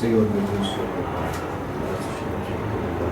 Senhor, meu Deus, Senhor, meu Pai, graças te damos, Senhor, pelo Pai.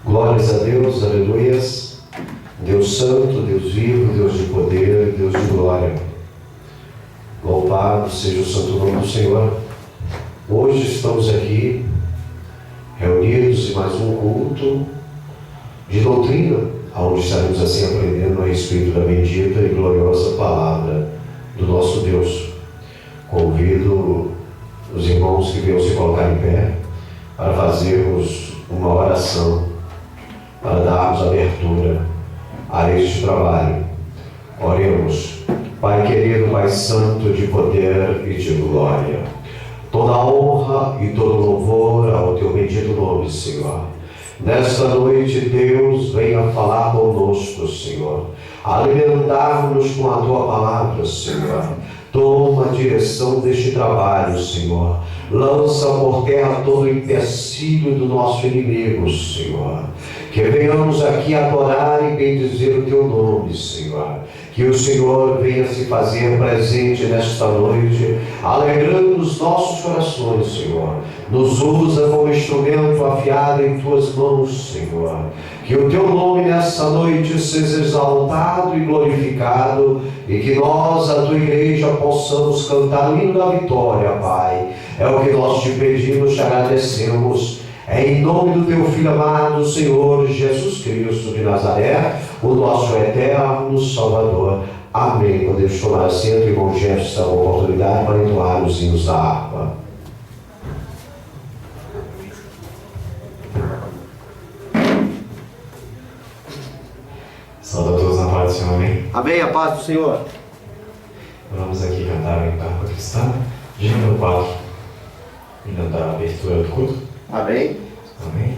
Glórias a Deus, aleluias. Deus santo, Deus vivo, Deus de poder, Deus de glória. Louvado seja o santo nome do Senhor. Hoje estamos aqui, reunidos em mais um culto de doutrina, onde estaremos assim aprendendo a respeito da bendita e gloriosa palavra do nosso Deus. Convido os irmãos que venham se colocar em pé para fazermos uma oração, para darmos abertura a este trabalho. Oremos. Pai querido, Pai santo, de poder e de glória, toda honra e todo louvor ao teu bendito nome, Senhor. Nesta noite, Deus, venha falar conosco, Senhor, alimentar-nos com a tua palavra, Senhor. Toma a direção deste trabalho, Senhor. Lança por terra todo o empecilho do nosso inimigo, Senhor. Que venhamos aqui adorar e bendizer o teu nome, Senhor. Que o Senhor venha se fazer presente nesta noite, alegrando os nossos corações, Senhor. Nos usa como instrumento afiado em tuas mãos, Senhor. Que o teu nome nessa noite seja exaltado e glorificado, e que nós, a tua igreja, possamos cantar o hino da vitória, Pai. É o que nós te pedimos, te agradecemos. É em nome do teu Filho amado, Senhor Jesus Cristo de Nazaré, o nosso eterno Salvador. Amém. Podemos tomar assento e com gesto a oportunidade para entoar os hinos da harpa. Saúde a todos na paz do Senhor, amém? Amém, a paz do Senhor. Vamos aqui cantar em harpa cristã, de número 4, hino da abertura do culto. Amém. Amém.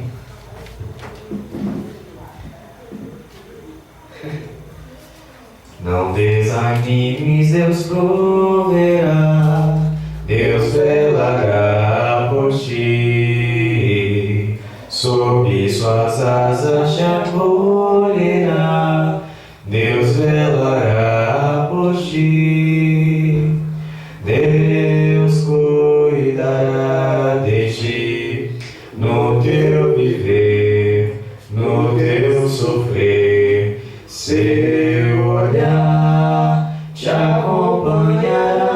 Não desanimes, Deus proverá, Deus velará por ti, sob suas asas te acolherá, Deus velará por ti, Deus cuidará de ti, no teu viver, no teu sofrer, seu olhar te acompanhará,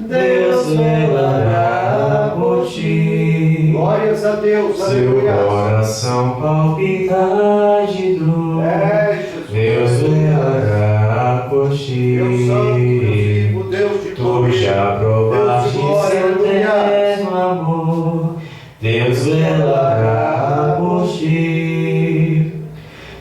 Deus velará por ti. Glórias a Deus, Seu aleluia. coração palpitar de dor, Deus velará por ti. Deus santo, Deus vivo, Deus de Tu poder, já Deus provaste de glória, seu aleluia. eterno amor, Deus velará por ti,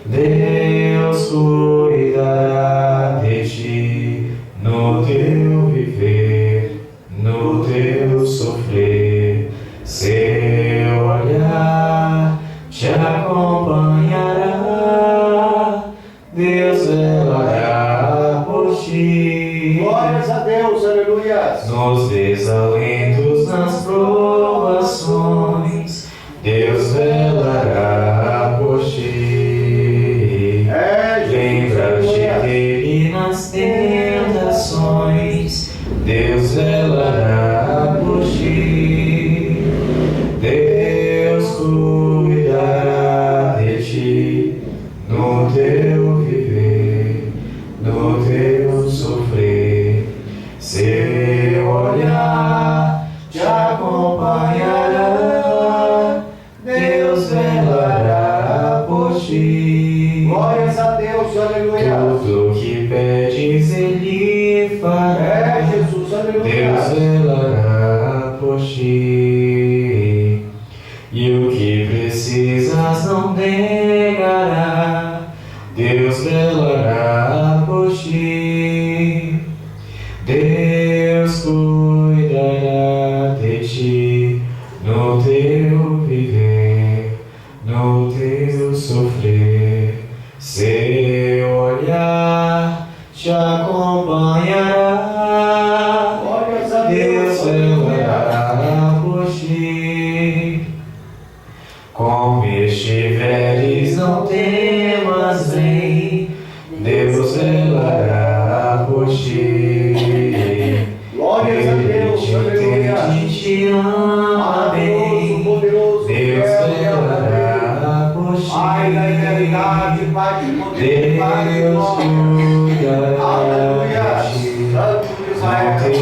Deus cuidará de ti, no teu viver, no teu sofrer, seu olhar te acompanhará, Deus velará por ti. Glórias a Deus, aleluia. Nos desalentos, nas provações, Deus velará por ti. Lembra-te dele nas tentações, Deus velará por ti. Deus cuidará de ti, no teu viver, Glórias a Deus, aleluia. Tudo que pedes Ele fará. Jesus, aleluia. Deus velará por ti. E o que precisas não negará. Deus velará por ti. Deus cuidará de ti no teu viver, no teu sofrer. Seu olhar te acompanhará. Glórias a Deus Deus, aleluia. velará por ti. Como estiveres, não temas, vem. Deus velará por ti. Glórias a Deus, aleluia. Ele te ama bem. Poderoso, Deus velará por ti. Pai da eternidade, Pai de poder, Pai de Deus glória. cuidará Aleluia. de ti. Santo de Israel. No teu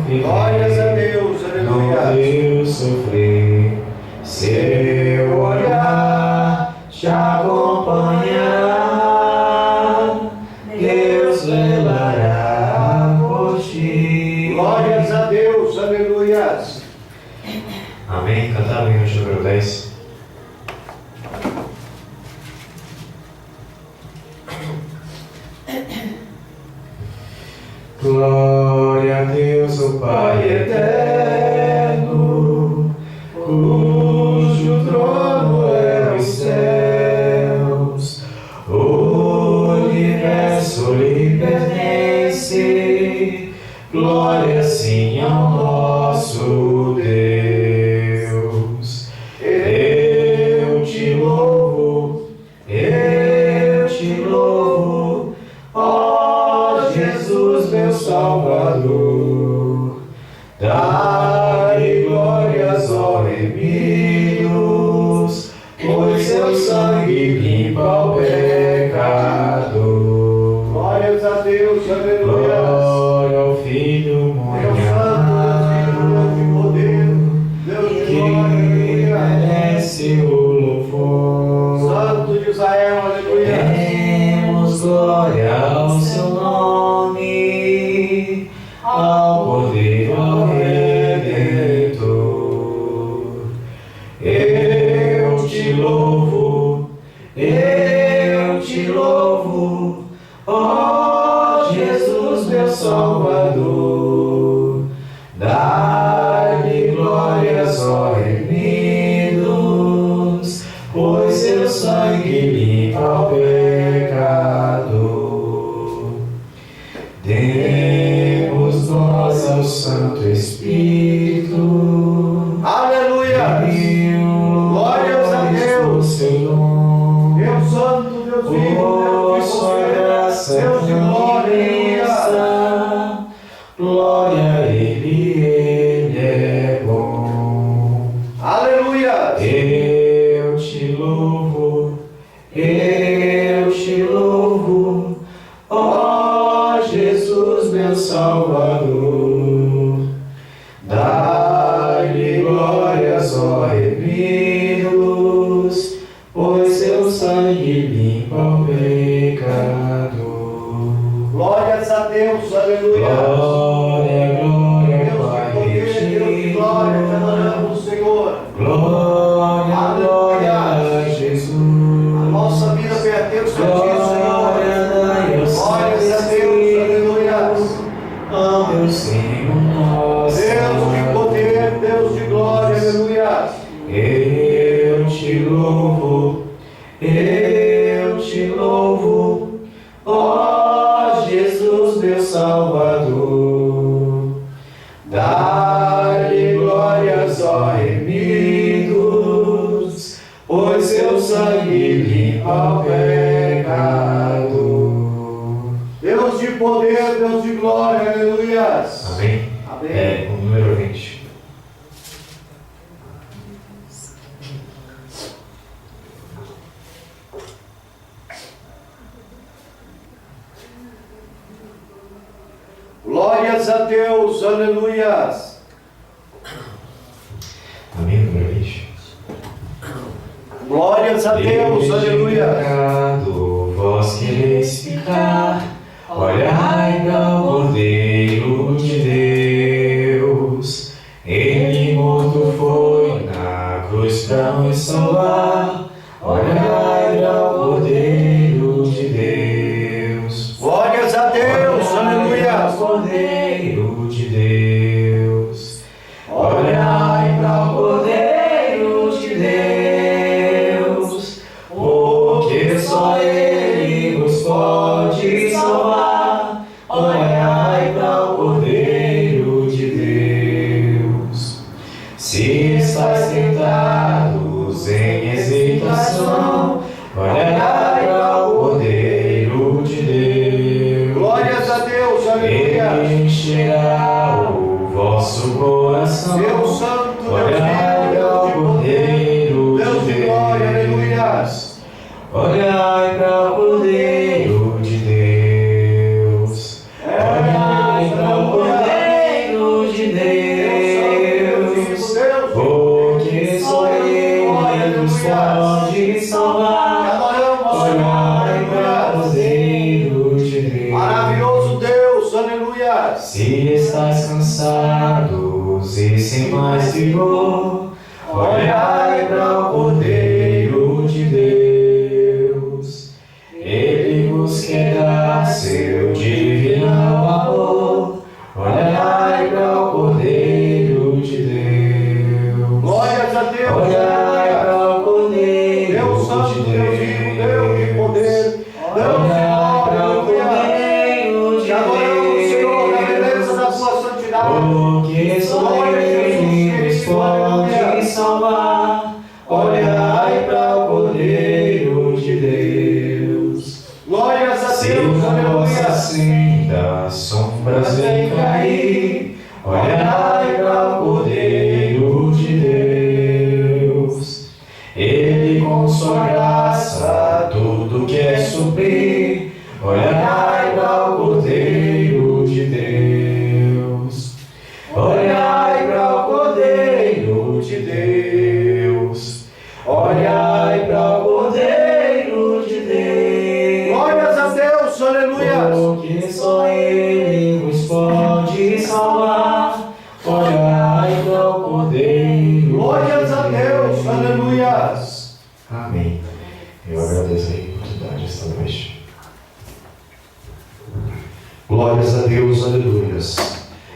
viver, Glórias a Deus, no aleluia. teu sofrer, seu olhar te acompanhará. Deus velará por ti. Glórias a Deus, aleluia. Amém. Cantar o hino de número 10. Glória a Deus, o Pai eterno, cujo trono é os céus. O universo lhe pertence. Glória sim ao nosso Deus. Eu te louvo, ó Jesus, meu Salvador. Dai glórias, ó remidos, pois seu sangue limpa o pecado. Glórias a Deus, aleluia. Glória ao Filho Deus santo, Deus de poder, Deus de que glória, aleluia. merece o louvor. Santo de Israel, aleluia. Demos glória ao seu nome, ao poder, ao Redentor. Eu te louvo, ó Jesus, meu Salvador. Dai-lhe glórias, ó remidos, pois seu sangue limpa o pecado. Demos nós ao Santo Espírito. Aleluia. Glórias a Deus. Seu nome. Deus santo, Deus vivo, Deus de Sua poder, graça Deus de glória, aleluia. imensa. Glória a Ele é bom. Aleluia. Eu te louvo, ó Jesus, meu Salvador. Dai-lhe glórias, ó remidos, pois seu sangue limpa o pecado. Glórias a Deus, aleluia. Glória, glória, Deus de Pai poder, Deus de glória, te adoramos, Senhor. Glória, glória a Jesus. A nossa vida pertence a ti, Senhor. Glórias a Deus, aleluia. Ó meu Senhor nosso. Deus de poder, Deus de glória, aleluia. Eu te louvo, ó Jesus, meu Salvador. Dai-lhe glórias, ó remidos, pois seu sangue limpa o pecado. Deus de poder, Deus de glória, aleluia. Amém? Amém. O número 20. Glórias a Deus, aleluia. Amém, número 20. Glórias a Deus, aleluia. Dedicado vós quereis ficar, olhai para o Cordeiro de Deus. Ele morto foi na cruz para nos salvar, olhai para o Cordeiro de Deus. Glórias a Deus, aleluia. Cordeiro de Deus, olhai para o Cordeiro de Deus, porque só Ele vos pode salvar. Olhai para o Cordeiro de Deus. Se estáis tentados em hesitação, olhai para o Cordeiro de Deus. Glórias a Deus, aleluia. Ele encherá o vosso coração. Deus santo, Deus Olhai para o Cordeiro Deus de de Deus. glória, aleluia. Olhai para o Cordeiro de Deus. Olhai para o Cordeiro de Deus. Porque só Ele nos pode salvar. Olhai para o Cordeiro de Deus. Maravilhoso Deus, aleluia. Se estáis cansados e sem mais vigor, olhai para o Cordeiro de Deus. Ele vos quer dar seu divino amor. Olhai para o Cordeiro de Deus. Glórias a Deus, Olhai para o Cordeiro Deus santo, de Deus vivo, Deus de poder, Deus de Olhai para o glória, aleluia. Cordeiro de Te adoramos, Senhor, na beleza da Deus. tua santidade. Porque só Ele nos pode salvar. Olhai para o Cordeiro de Deus. Glórias a Se Deus, na vossa aleluia. senda sombras vem cair, olhai para o Cordeiro de Deus. Ele com sua graça tudo quer suprir. Olhai para o Cordeiro de Deus. Olhai para o Cordeiro de Deus. Olhai para o Cordeiro de Deus. Glórias a Deus, aleluia. Porque só Ele vos pode salvar. Olhai para o Cordeiro. Glórias a Deus, aleluia. Amém. Eu agradeço a oportunidade esta noite. Glórias a Deus, aleluias.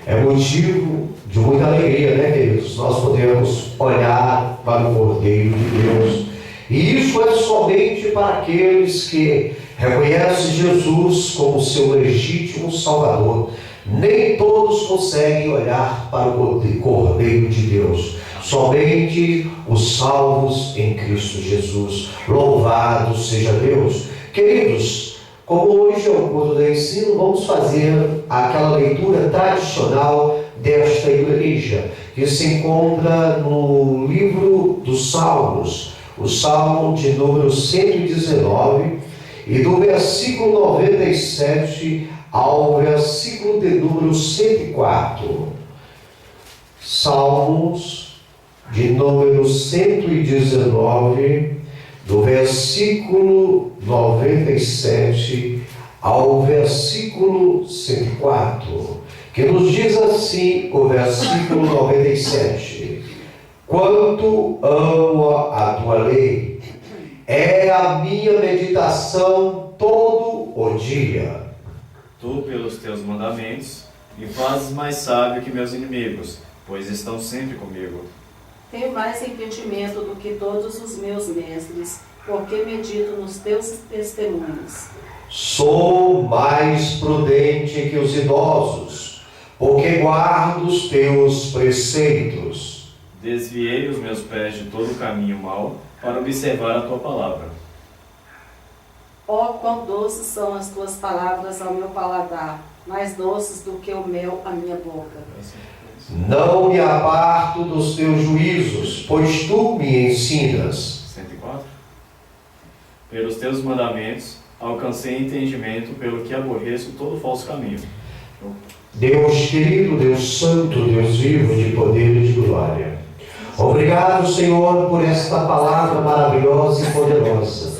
É motivo de muita alegria, né, queridos? Nós podemos olhar para o Cordeiro de Deus. E isso é somente para aqueles que reconhecem Jesus como seu legítimo Salvador. Nem todos conseguem olhar para o Cordeiro de Deus. Somente os salvos em Cristo Jesus. Louvado seja Deus. Queridos, como hoje é o culto do ensino, vamos fazer aquela leitura tradicional desta igreja, que se encontra no livro dos Salmos, o Salmo de número 119, e do versículo 97 ao versículo de número 104. Salmos de número 119, do versículo 97 ao versículo 104, que nos diz assim o versículo 97: Quanto amo a tua lei, é a minha meditação todo o dia. Tu, pelos teus mandamentos, me fazes mais sábio que meus inimigos, pois estão sempre comigo. Tenho mais entendimento do que todos os meus mestres, porque medito nos teus testemunhos. Sou mais prudente que os idosos, porque guardo os teus preceitos. Desviei os meus pés de todo o caminho mau, para observar a tua palavra. Ó, quão doces são as tuas palavras ao meu paladar, mais doces do que o mel à minha boca. Não me aparto dos teus juízos, pois tu me ensinas. 104. Pelos teus mandamentos, alcancei entendimento, pelo que aborreço todo falso caminho. Deus querido, Deus santo, Deus vivo, de poder e de glória. Obrigado, Senhor, por esta palavra maravilhosa e poderosa,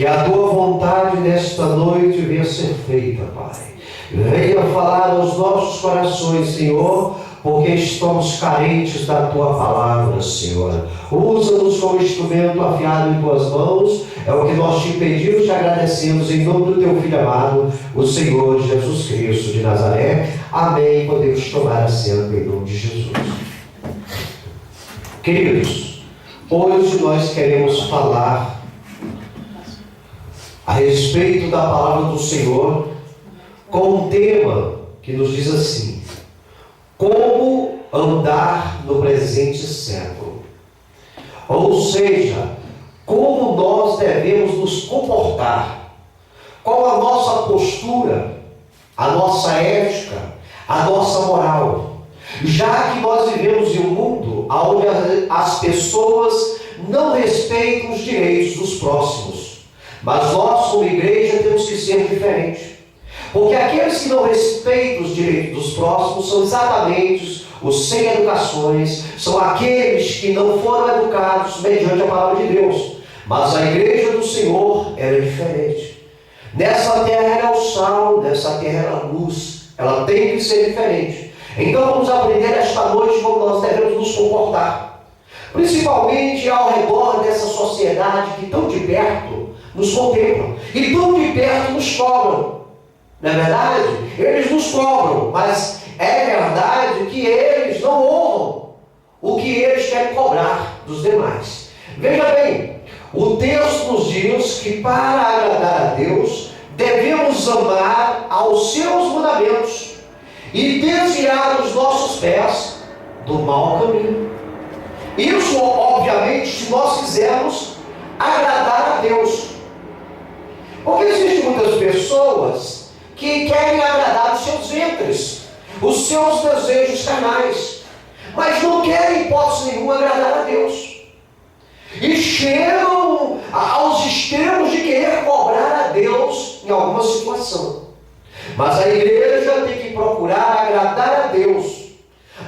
Que a tua vontade nesta noite venha ser feita, Pai. Venha falar aos nossos corações, Senhor, porque estamos carentes da tua palavra, Senhor. Usa-nos como instrumento afiado em tuas mãos. É o que nós te pedimos e te agradecemos em nome do teu Filho amado, o Senhor Jesus Cristo de Nazaré. Amém. Podemos tomar assento em nome de Jesus. Queridos, hoje nós queremos falar a respeito da palavra do Senhor com um tema que nos diz assim: como andar no presente século. Ou seja, como nós devemos nos comportar, qual a nossa postura, a nossa ética, a nossa moral. Já que nós vivemos em um mundo onde as pessoas não respeitam os direitos dos próximos, mas nós, como igreja, temos que ser diferentes. Porque aqueles que não respeitam os direitos dos próximos são exatamente os sem educações, são aqueles que não foram educados mediante a palavra de Deus. Mas a igreja do Senhor é diferente. Nessa terra ela é o sal, nessa terra ela é a luz. Ela tem que ser diferente. Então vamos aprender esta noite como nós devemos nos comportar. Principalmente ao redor dessa sociedade que tão de perto nos contempla e tão de perto nos cobram. Não é verdade? Eles nos cobram, mas é verdade que eles não honram o que eles querem cobrar dos demais. Veja bem, o texto nos diz que para agradar a Deus, devemos amar aos seus mandamentos e desviar os nossos pés do mau caminho. Isso, obviamente, se nós quisermos agradar a Deus. Porque existem muitas pessoas que querem agradar os seus ventres, os seus desejos carnais, mas não querem, em hipótese nenhuma, agradar a Deus. E chegam aos extremos de querer cobrar a Deus em alguma situação. Mas a igreja tem que procurar agradar a Deus,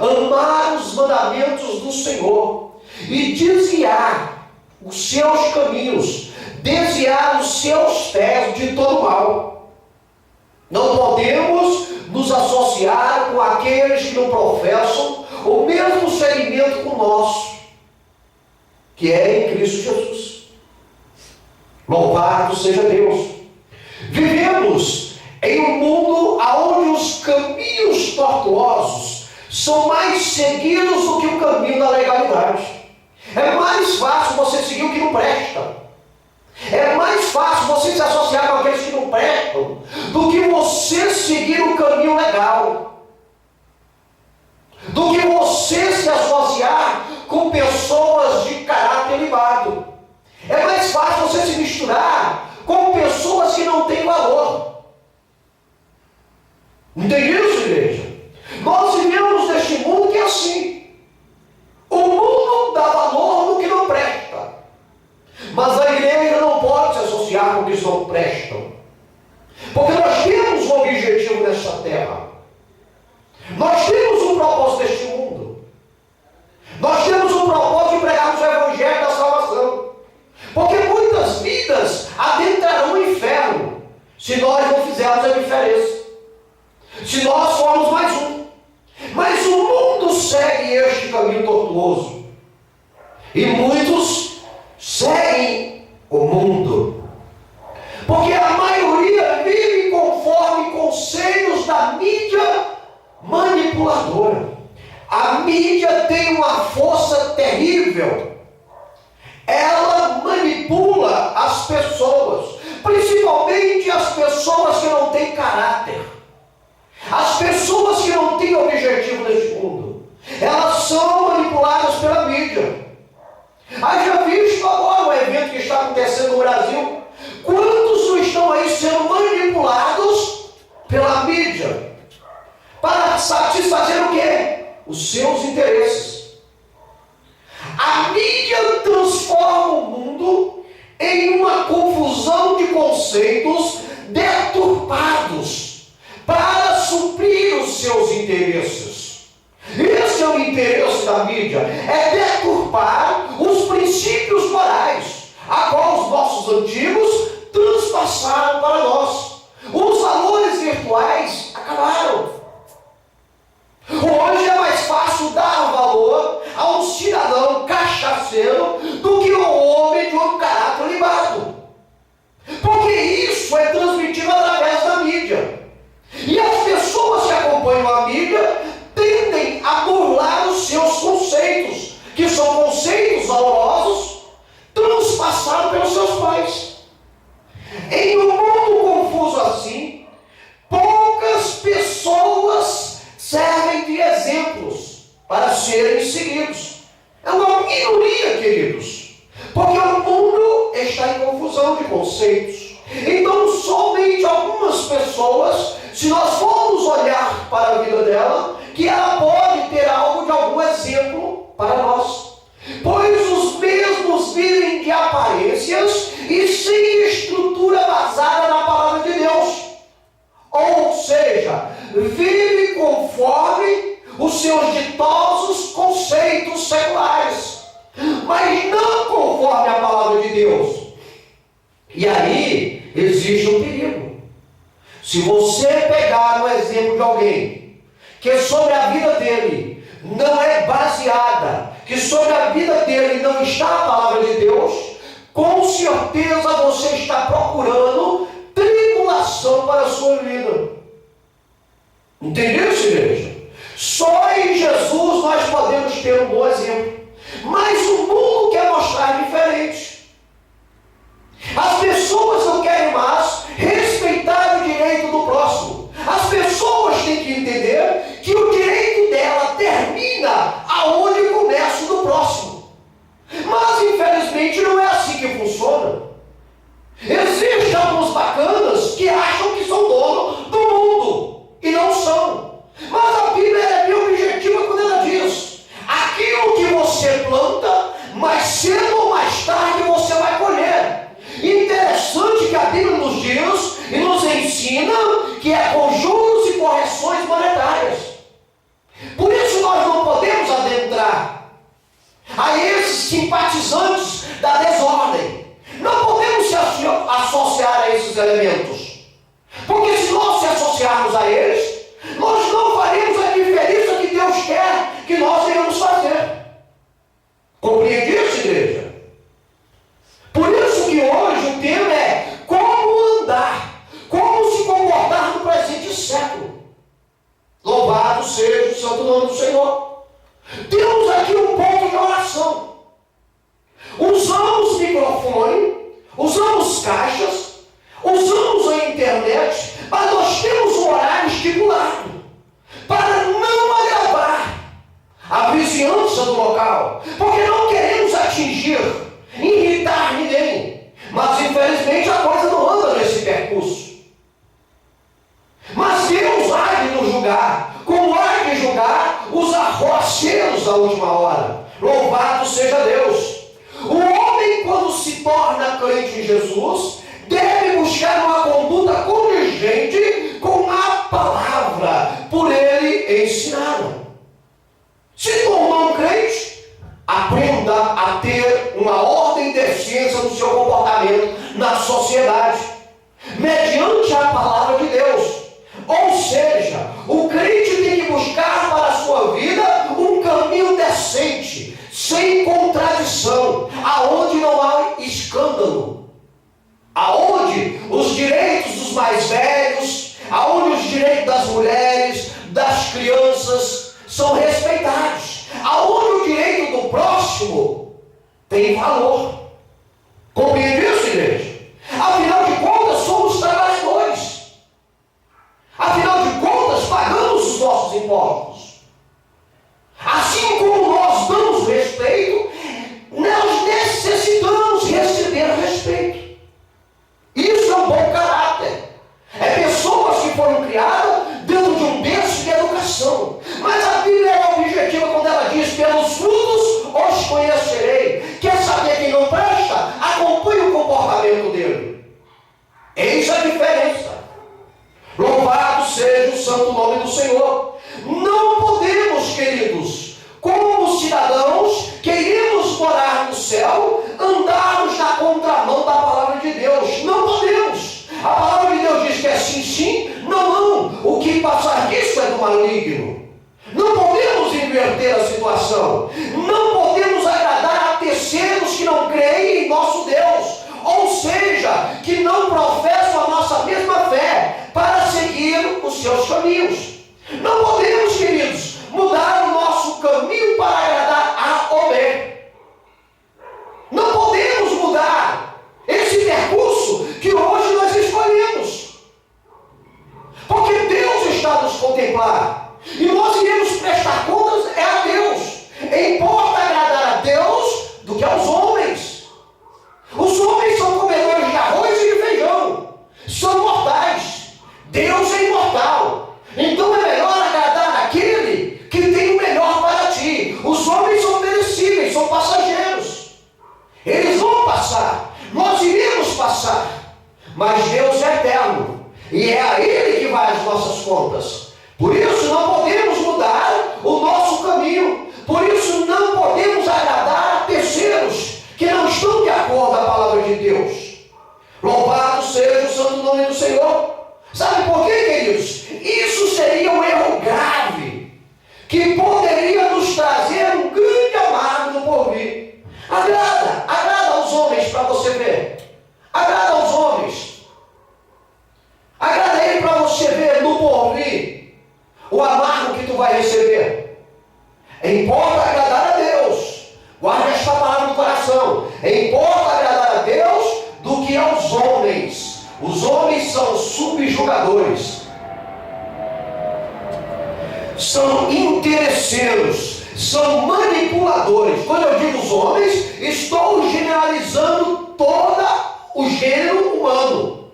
amar os mandamentos do Senhor e desviar os seus caminhos, desviar os seus pés de todo mal. Não podemos nos associar com aqueles que não professam o mesmo segmento com o nosso, que é em Cristo Jesus. Louvado seja Deus. Vivemos em um mundo onde os caminhos tortuosos são mais seguidos do que o caminho da legalidade. É mais fácil você seguir o que não presta. É mais fácil você se associar com aqueles que não prestam do que você seguir o caminho legal. Do que você se associar com pessoas de caráter elevado. É mais fácil você se misturar com pessoas que não têm valor. Entende isso, igreja? Nós vivemos neste mundo que é assim. O mundo dá valor no que não presta. Mas a igreja não pode se associar com os que não prestam. Porque nós temos um objetivo nesta terra. Nós temos um propósito neste mundo. Nós temos um propósito de pregarmos o evangelho da salvação. Porque muitas vidas adentrarão o inferno se nós não fizermos a diferença. Se nós formos mais um. Mas o mundo segue este caminho tortuoso. E muitos seguem o mundo. Porque a maioria vive conforme conselhos da mídia manipuladora. A mídia tem uma força terrível. Ela manipula as pessoas, principalmente as pessoas que não têm caráter, as pessoas que não têm objetivo neste mundo. Elas são manipuladas pela mídia. Haja visto agora o evento que está acontecendo no Brasil. Quantos não estão aí sendo manipulados pela mídia para satisfazer o quê? Os seus interesses. A mídia transforma o mundo em uma confusão de conceitos deturpados para suprir os seus interesses. Esse é o interesse da mídia, é deturpar os princípios morais, a qual os nossos antigos passaram pelos seus pais. Em um mundo confuso assim, poucas pessoas servem de exemplos para serem seguidos. É uma minoria, queridos, porque o mundo está em confusão de conceitos. Então, somente algumas pessoas, se nós formos olhar para a vida dela, que ela pode ter algo de algum exemplo para nós. Pois os mesmos vivem de aparências e sem estrutura basada na palavra de Deus. Ou seja, vive conforme os seus ditosos conceitos seculares, mas não conforme a palavra de Deus. E aí existe um perigo. Se você pegar no exemplo de alguém que sobre a vida dele não é baseada, que sobre a vida dele não está a palavra de Deus, com certeza você está procurando tribulação para a sua vida. Entendeu, igreja? Só em Jesus nós podemos ter um bom exemplo. Mas o mundo quer mostrar diferente. As pessoas não querem mais respeitar o direito do próximo. As pessoas têm que entender que o direito dela termina aonde começa o do próximo. Mas infelizmente não é assim que funciona. Existem alguns bacanas que acham que são donos do mundo e não são. Mas a Bíblia é bem objetiva quando ela diz: aquilo que você planta, mais cedo ou mais tarde você vai colher. Interessante que a Bíblia nos diz e nos ensina que é com juros e correções monetárias. Por isso nós não podemos adentrar a esses simpatizantes da desordem. Não podemos se associar a esses elementos. Porque se nós se associarmos a eles, nós não faremos a diferença que Deus quer que nós venhamos fazer. Compreende isso, igreja? Por isso que hoje o tema é como andar, como se comportar no presente século. Louvado seja o santo nome do Senhor. Temos aqui um ponto de oração. Usamos microfone, usamos caixas, usamos a internet, mas nós temos um horário estipulado para não agravar a vizinhança do local, porque não queremos atingir, irritar ninguém. Mas infelizmente a coisa não anda nesse percurso. Mas Deus há de nos julgar, como há de julgar os arroaceiros da última hora. Louvado seja Deus. O homem, quando se torna crente em Jesus, deve buscar uma conduta convergente com a palavra por ele ensinada. Se tornou um crente, aprenda a ter uma ordem e decência no seu comportamento na sociedade, mediante a palavra de Deus. Ou seja, o crente tem que buscar para a sua vida um caminho decente, sem contradição, aonde não há escândalo, aonde os direitos dos mais velhos, aonde os direitos das mulheres, das crianças são respeitados, aonde o direito do próximo tem valor. Compreende isso, igreja? Afinal de contas, somos trabalhadores. Afinal de contas, pagamos os nossos impostos. Assim como nós damos respeito, nós necessitamos receber respeito. Isso é um bom caráter. É pessoas que foram criadas dentro de um berço de educação. Mas a Bíblia é objetiva quando ela diz: pelos frutos os conhecerei. Quer saber quem não presta? Acompanhe o comportamento dele. Eis a diferença. Louvado seja o santo nome do Senhor. Não podemos, queridos, como cidadãos que iremos morar no céu, andarmos na contramão da palavra de Deus. Não podemos. A palavra de Deus diz que é sim, sim, não, não. O que passar disso é do maligno. Não podemos inverter a situação. Não podemos agradar a terceiros que não creem em nosso Deus. Ou seja, que não professam a nossa mesma fé para seguir os seus caminhos. Não podemos, queridos, mudar o nosso caminho para agradar a homem. Não podemos mudar mas Deus é eterno. E é a Ele que vai as nossas contas. Por isso não podemos mudar o nosso caminho. Por isso não podemos agradar a terceiros que não estão de acordo com a palavra de Deus. Louvado seja o santo nome do Senhor. Sabe por quê, queridos? Isso seria um erro grave, que poderia nos trazer um grande amargo no porvir. Agrada aos homens para você ver. Agrada aos homens. Agrada ele para você ver no porvir o amargo que tu vai receber. Importa agradar a Deus. Guarde esta palavra no coração. Importa agradar a Deus do que aos homens. Os homens são subjugadores, são interesseiros, são manipuladores. Quando eu digo os homens, estou generalizando todo o gênero humano.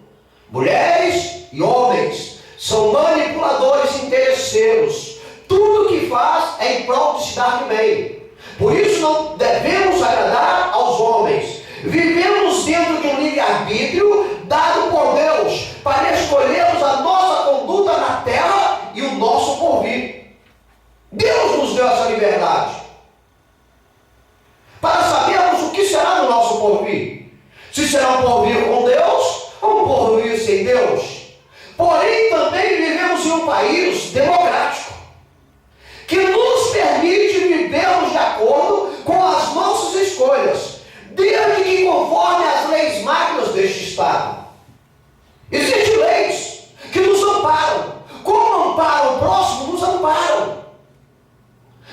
Mulheres e homens são manipuladores, interesseiros. Tudo que faz é em prol de se dar bem. Por isso não devemos agradar aos homens. Vivemos dentro de um livre-arbítrio dado por Deus para escolhermos a nossa conduta na terra e o nosso porvir. Deus nos deu essa liberdade para sabermos o que será no nosso porvir. Se será um porvir com Deus ou um porvir sem Deus. Porém, também vivemos em um país democrático que nos permite vivermos de acordo com as nossas escolhas, desde que conforme as leis magnas deste Estado. Existem leis que nos amparam. Como amparam o próximo, nos amparam.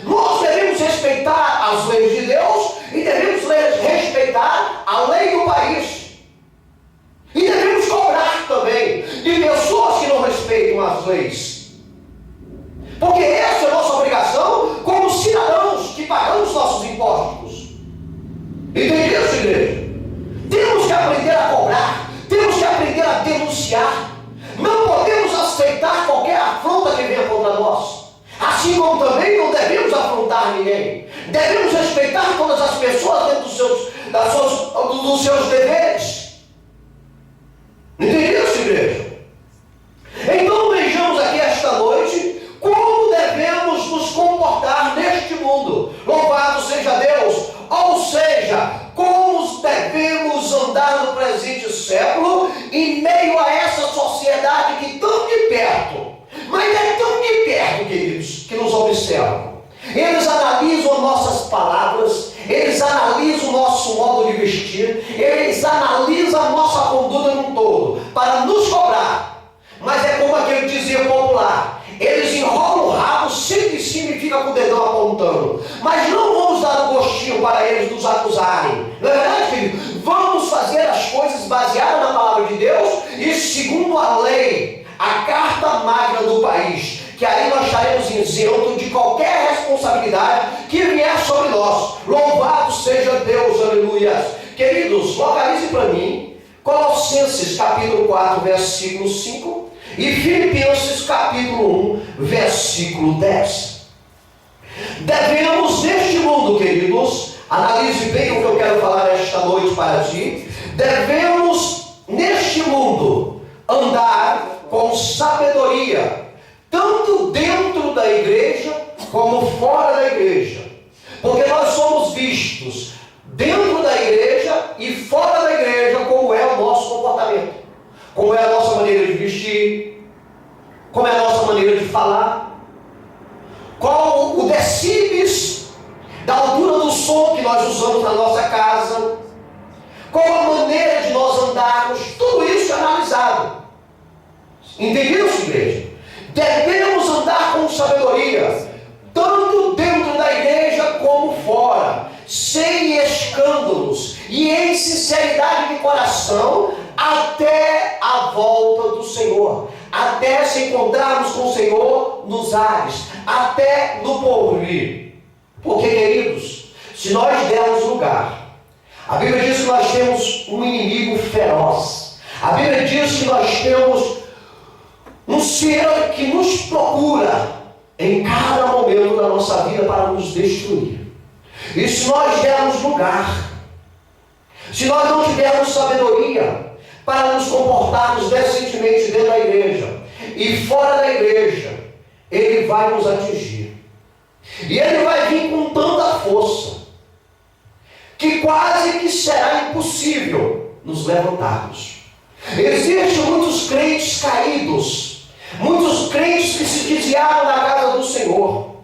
Nós devemos respeitar as leis de Deus e devemos respeitar a lei do país. E devemos cobrar também de pessoas que não respeitam as leis. Porque essa é a nossa obrigação como cidadãos que pagamos nossos impostos. Entende isso, igreja? Temos que aprender a cobrar, temos que aprender a denunciar. Não podemos aceitar qualquer afronta que venha contra nós. Assim como também não devemos afrontar ninguém. Devemos respeitar todas as pessoas dentro dos seus deveres. Entende isso, igreja? Então vejamos aqui esta noite como devemos nos comportar neste mundo. Louvado seja Deus! Ou seja, como devemos andar no presente século em meio a essa sociedade que tão de perto, mas é tão de perto, queridos, que nos observam. Eles analisam nossas palavras, eles analisam o nosso modo de vestir, eles analisam a nossa conduta num todo, para nos cobrar. Mas é como aquele dizia popular: eles enrolam o rabo, sempre em cima e ficam com o dedão apontando. Mas não vamos dar um gostinho para eles nos acusarem. Não é verdade, filho? Vamos fazer as coisas baseadas na palavra de Deus e segundo a lei, a carta magna do país, que aí nós estaremos isentos de qualquer responsabilidade que vier sobre nós. Louvado seja Deus, aleluia. Queridos, localize para mim Colossenses capítulo 4, versículo 5 e Filipenses capítulo 1, versículo 10. Devemos neste mundo, queridos, analise bem o que eu quero falar esta noite para ti. Devemos neste mundo andar com sabedoria, tanto dentro da igreja como fora da igreja, porque nós somos vistos dentro da igreja e fora da igreja como é o nosso comportamento, como é a nossa maneira de vestir, como é a nossa maneira de falar, qual o decibéis da altura do som que nós usamos na nossa casa, qual a maneira de nós andarmos. Tudo isso é analisado. Entendeu, igreja? Devemos andar com sabedoria, tanto dentro da igreja como fora, sem escândalos e em sinceridade de coração, até a volta do Senhor, até se encontrarmos com o Senhor nos ares, até no porvir. Porque, queridos, se nós dermos lugar, a Bíblia diz que nós temos um inimigo feroz. A Bíblia diz que nós temos um ser que nos procura em cada momento da nossa vida para nos destruir. E se nós dermos lugar, se nós não tivermos sabedoria, para nos comportarmos decentemente dentro da igreja e fora da igreja, ele vai nos atingir. E ele vai vir com tanta força que quase que será impossível nos levantarmos. Existem muitos crentes caídos, muitos crentes que se desviaram da casa do Senhor,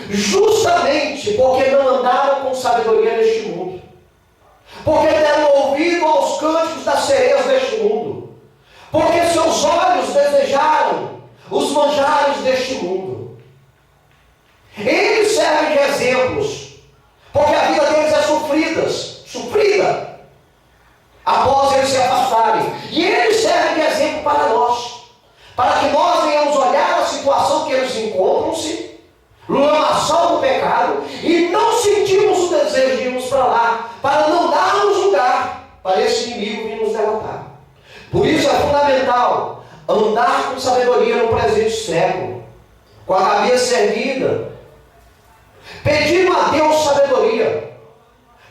justamente porque não andaram com sabedoria neste mundo, porque deram ouvido aos cânticos das sereias deste mundo, porque seus olhos desejaram os manjares deste mundo. Eles servem de exemplos, porque a vida deles é sofrida, após eles se afastarem. E eles servem de exemplo para nós, para que nós venhamos olhar a situação que eles encontram-se, no lamaçal do pecado, e não sentimos o desejo de irmos para lá, para não darmos lugar para esse inimigo vir nos derrotar. Por isso é fundamental andar com sabedoria no presente século, com a cabeça erguida, pedindo a Deus sabedoria,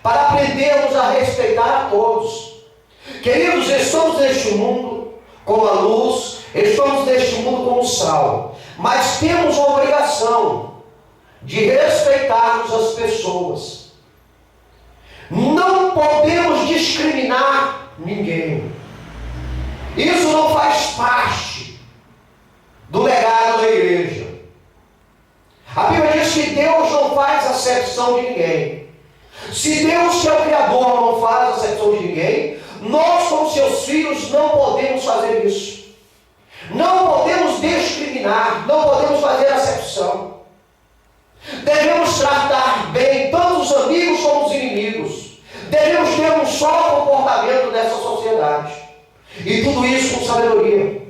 para aprendermos a respeitar a todos. Queridos, estamos neste mundo como a luz, estamos neste mundo como o sal, mas temos uma obrigação de respeitarmos as pessoas. Não podemos discriminar ninguém. Isso não faz parte do legado da igreja. A Bíblia diz que Deus não faz acepção de ninguém. Se Deus, que é o Criador, não faz acepção de ninguém, nós, como seus filhos, não podemos fazer isso. Não podemos discriminar, não podemos fazer acepção. Devemos tratar bem tanto os amigos como os inimigos. Devemos ter um só comportamento nessa sociedade. E tudo isso com sabedoria.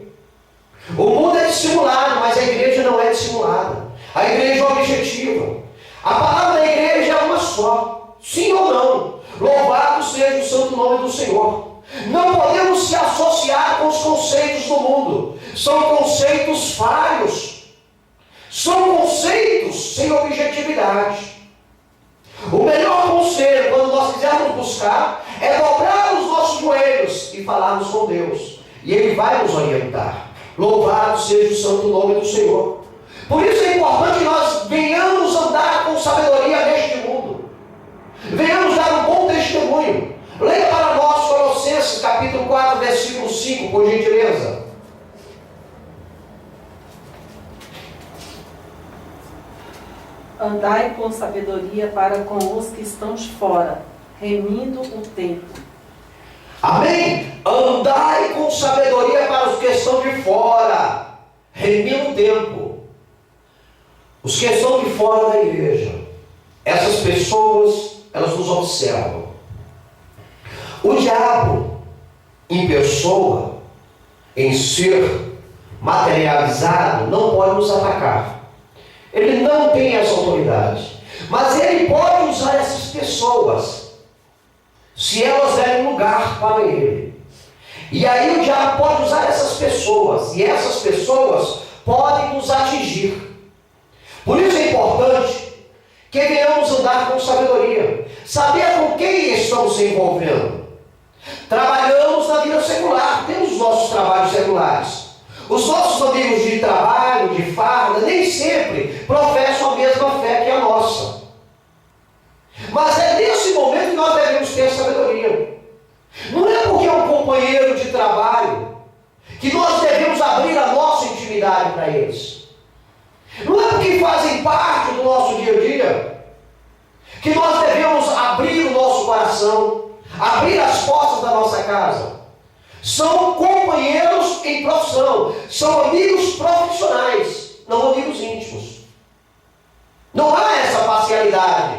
O mundo é dissimulado, mas a igreja não é dissimulada. A igreja é objetiva. A palavra da igreja é uma só. Sim ou não? Louvado seja o santo nome do Senhor. Não podemos se associar com os conceitos do mundo. São conceitos falhos. São conceitos sem objetividade. O melhor conselho, quando nós quisermos buscar, é dobrar os nossos joelhos e falarmos com Deus. E Ele vai nos orientar. Louvado seja o santo nome do Senhor. Por isso é importante que nós venhamos andar com sabedoria neste mundo. Venhamos dar um bom testemunho. Leia para nós Colossenses capítulo 4, versículo 5, por gentileza. Andai com sabedoria para com os que estão de fora, remindo o tempo. Amém? Andai com sabedoria para os que estão de fora, remindo o tempo. Os que estão de fora da igreja, essas pessoas, elas nos observam. O diabo, em pessoa, em ser materializado, não pode nos atacar. Ele não tem essa autoridade. Mas ele pode usar essas pessoas, se elas derem lugar para ele. E aí o diabo pode usar essas pessoas, e essas pessoas podem nos atingir. Por isso é importante que venhamos andar com sabedoria, saber com quem estamos se envolvendo. Trabalhamos na vida secular, temos os nossos trabalhos seculares. Os nossos amigos de trabalho, de farda, nem sempre professam a mesma fé que a nossa. Mas é nesse momento que nós devemos ter sabedoria. Não é porque é um companheiro de trabalho que nós devemos abrir a nossa intimidade para eles. Não é porque fazem parte do nosso dia a dia que nós devemos abrir o nosso coração, abrir as portas da nossa casa. São companheiros em profissão, são amigos profissionais, não amigos íntimos. Não há essa parcialidade,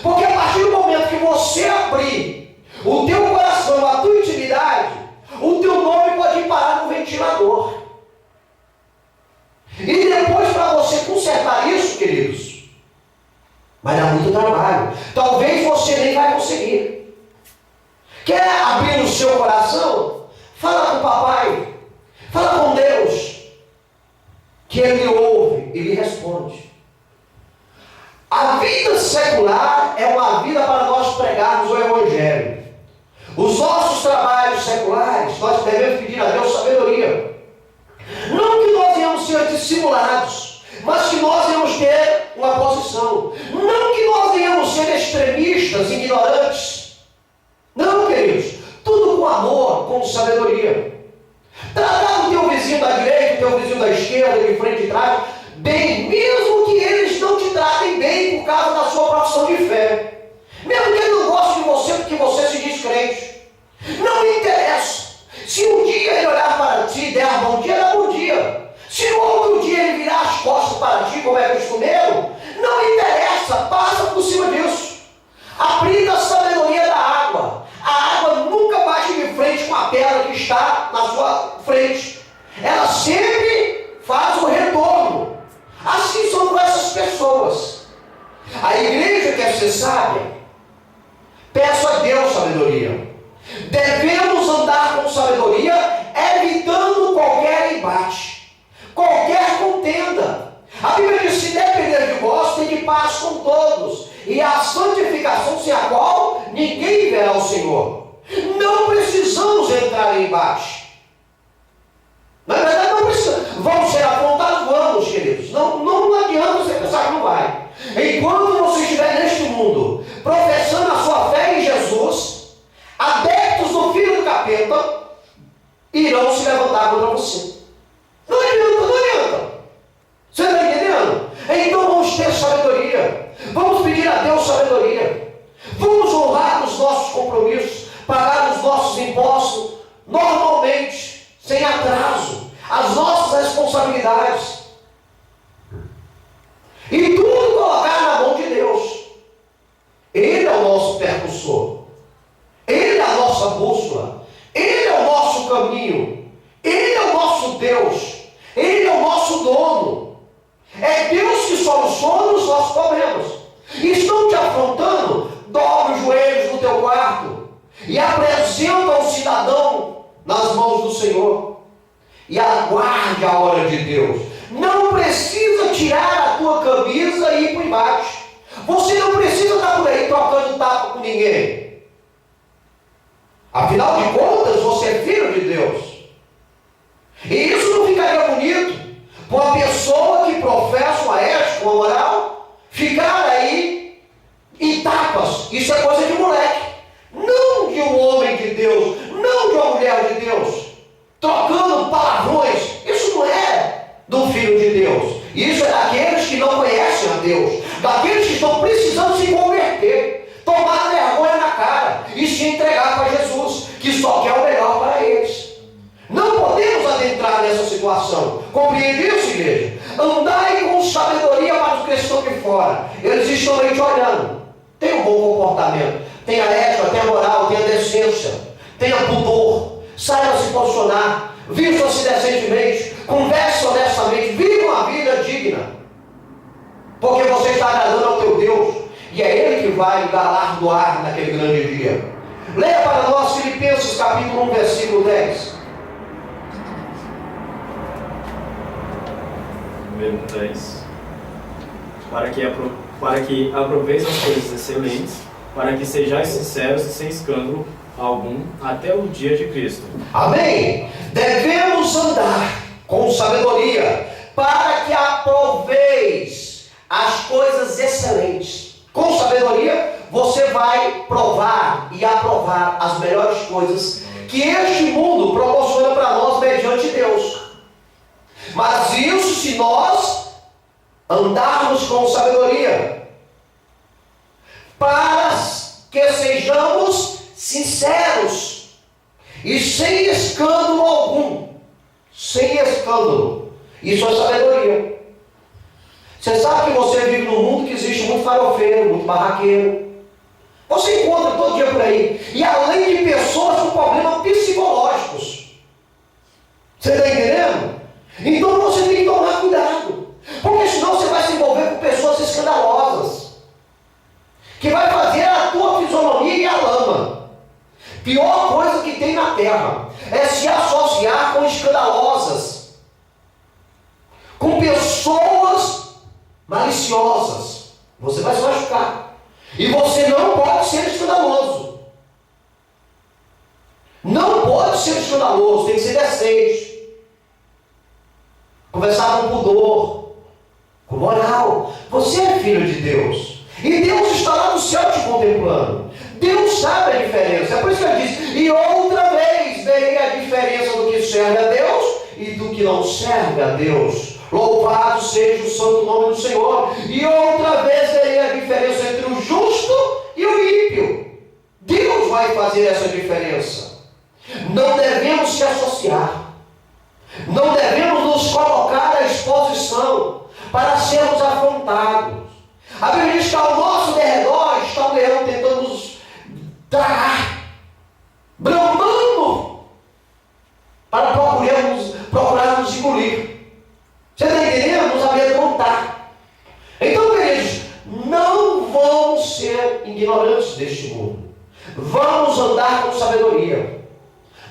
porque a partir do momento que você abrir o teu coração, a tua intimidade, o teu nome pode ir parar no ventilador. E depois, para você consertar isso, queridos, vai dar muito trabalho. Talvez você nem vai conseguir. Quer abrir o seu coração? Fala com o papai, fala com Deus, que Ele ouve e lhe responde. A vida secular é uma vida para nós pregarmos o Evangelho. Os nossos trabalhos seculares, nós dissimulados, mas que nós venhamos ter uma posição. Não que nós venhamos ser extremistas, ignorantes. Não, queridos. Tudo com amor, com sabedoria. Tratar o teu vizinho da direita, o teu vizinho da esquerda, de frente e de trás, bem, mesmo que eles não te tratem bem por causa da sua profissão de fé. Mesmo que ele não goste de você porque você se diz crente. Não me interessa. Se um dia ele olhar para ti e der um bom dia, dá bom dia. Se no outro dia ele virar as costas para ti, como é costumeiro, não me interessa, passa por cima disso. Aplica a sabedoria da água. A água nunca bate de frente com a pedra que está na sua frente. Ela sempre faz o retorno. Assim são com essas pessoas. A igreja quer ser sábia. Peço a Deus sabedoria. Devemos andar com sabedoria, evitando qualquer embate, qualquer contenda. A Bíblia diz: se depender de vós, tem de paz com todos, e a santificação sem a qual ninguém verá o Senhor. Não precisamos entrar em embate. Na verdade, não precisamos. Vamos ser afrontados? Vamos, queridos. Não adianta você pensar que não vai. Enquanto você estiver neste mundo, professando a sua fé em Jesus, adeptos do filho do capeta irão se levantar contra você. Não adianta, não adianta. Você está entendendo? Então vamos ter sabedoria. Vamos pedir a Deus sabedoria. Vamos honrar os nossos compromissos, pagar os nossos impostos normalmente, sem atraso, as nossas responsabilidades. E tudo colocar na mão de Deus. Ele é o nosso percussor. Ele é a nossa bússola. Ele é o nosso caminho. Ele é o nosso Deus. Ele é o nosso dono. É Deus que soluciona os nossos problemas. Estão te afrontando? Dobre os joelhos no teu quarto e apresenta um cidadão nas mãos do Senhor. E aguarde a hora de Deus. Não precisa tirar a tua camisa e ir para o embate. Você não precisa estar por aí trocando tapa com ninguém. Afinal de contas, você é filho de Deus. E isso não ficaria bonito para uma pessoa que professa uma ética, uma moral, ficar aí em tapas. Isso é coisa de moleque. Não de um homem de Deus, não de uma mulher de Deus, trocando palavrões. Isso não é do filho de Deus. Isso é daqueles que não conhecem a Deus, daqueles que estão precisando se converter, tomar vergonha na cara e se entregar para Jesus, que só quer o melhor para eles. Não podemos adentrar nessa situação. Compreende isso, igreja? Andai com sabedoria para os que estão de fora. Eles estão aí te olhando. Tenha um bom comportamento, tenha ética, tenha moral, tenha decência, tenha pudor, saiba se posicionar, vista-se decentemente, converse honestamente, viva uma vida digna, porque você está agradando ao teu Deus, e é Ele que vai galardoar naquele grande dia. Leia para nós Filipenses capítulo 1, versículo 10. Número 10. Para que aproveis as coisas excelentes, para que sejais sinceros e sem escândalo algum até o dia de Cristo. Amém? Devemos andar com sabedoria, para que aproveis as coisas excelentes. Com sabedoria, você vai provar e aprovar as melhores coisas que este mundo proporciona para nós mediante Deus. Mas isso se nós andarmos com sabedoria, para que sejamos sinceros e sem escândalo algum. Sem escândalo. Isso é sabedoria. Você sabe que você vive num mundo que existe muito farofeiro, muito barraqueiro. Você encontra todo dia por aí. E além de pessoas com problemas psicológicos. Você está entendendo? Então você tem que tomar cuidado. Porque senão você vai se envolver com pessoas escandalosas, que vai fazer a tua fisionomia e a lama. Pior coisa que tem na terra é se associar com escandalosas, com pessoas maliciosas. Você vai se machucar. E você não pode ser escandaloso. Não pode ser escandaloso, tem que ser decente. conversar com pudor, com moral. Você é filho de Deus. E Deus está lá no céu te contemplando. Deus sabe a diferença. É por isso que ele diz: e outra vez verei a diferença do que serve a Deus e do que não serve a Deus. Louvado seja o santo nome do Senhor. E outra vez verei a diferença entre o justo e o ímpio. Deus vai fazer essa diferença. Não devemos se associar. Não devemos nos colocar à exposição para sermos afrontados. A Bíblia diz que ao nosso derredor está o leão tentando nos tragar, bramando para procurar nos engolir. Você está entendendo? Nos amedrontar. Então, queridos, não vamos ser ignorantes deste mundo. Vamos andar com sabedoria.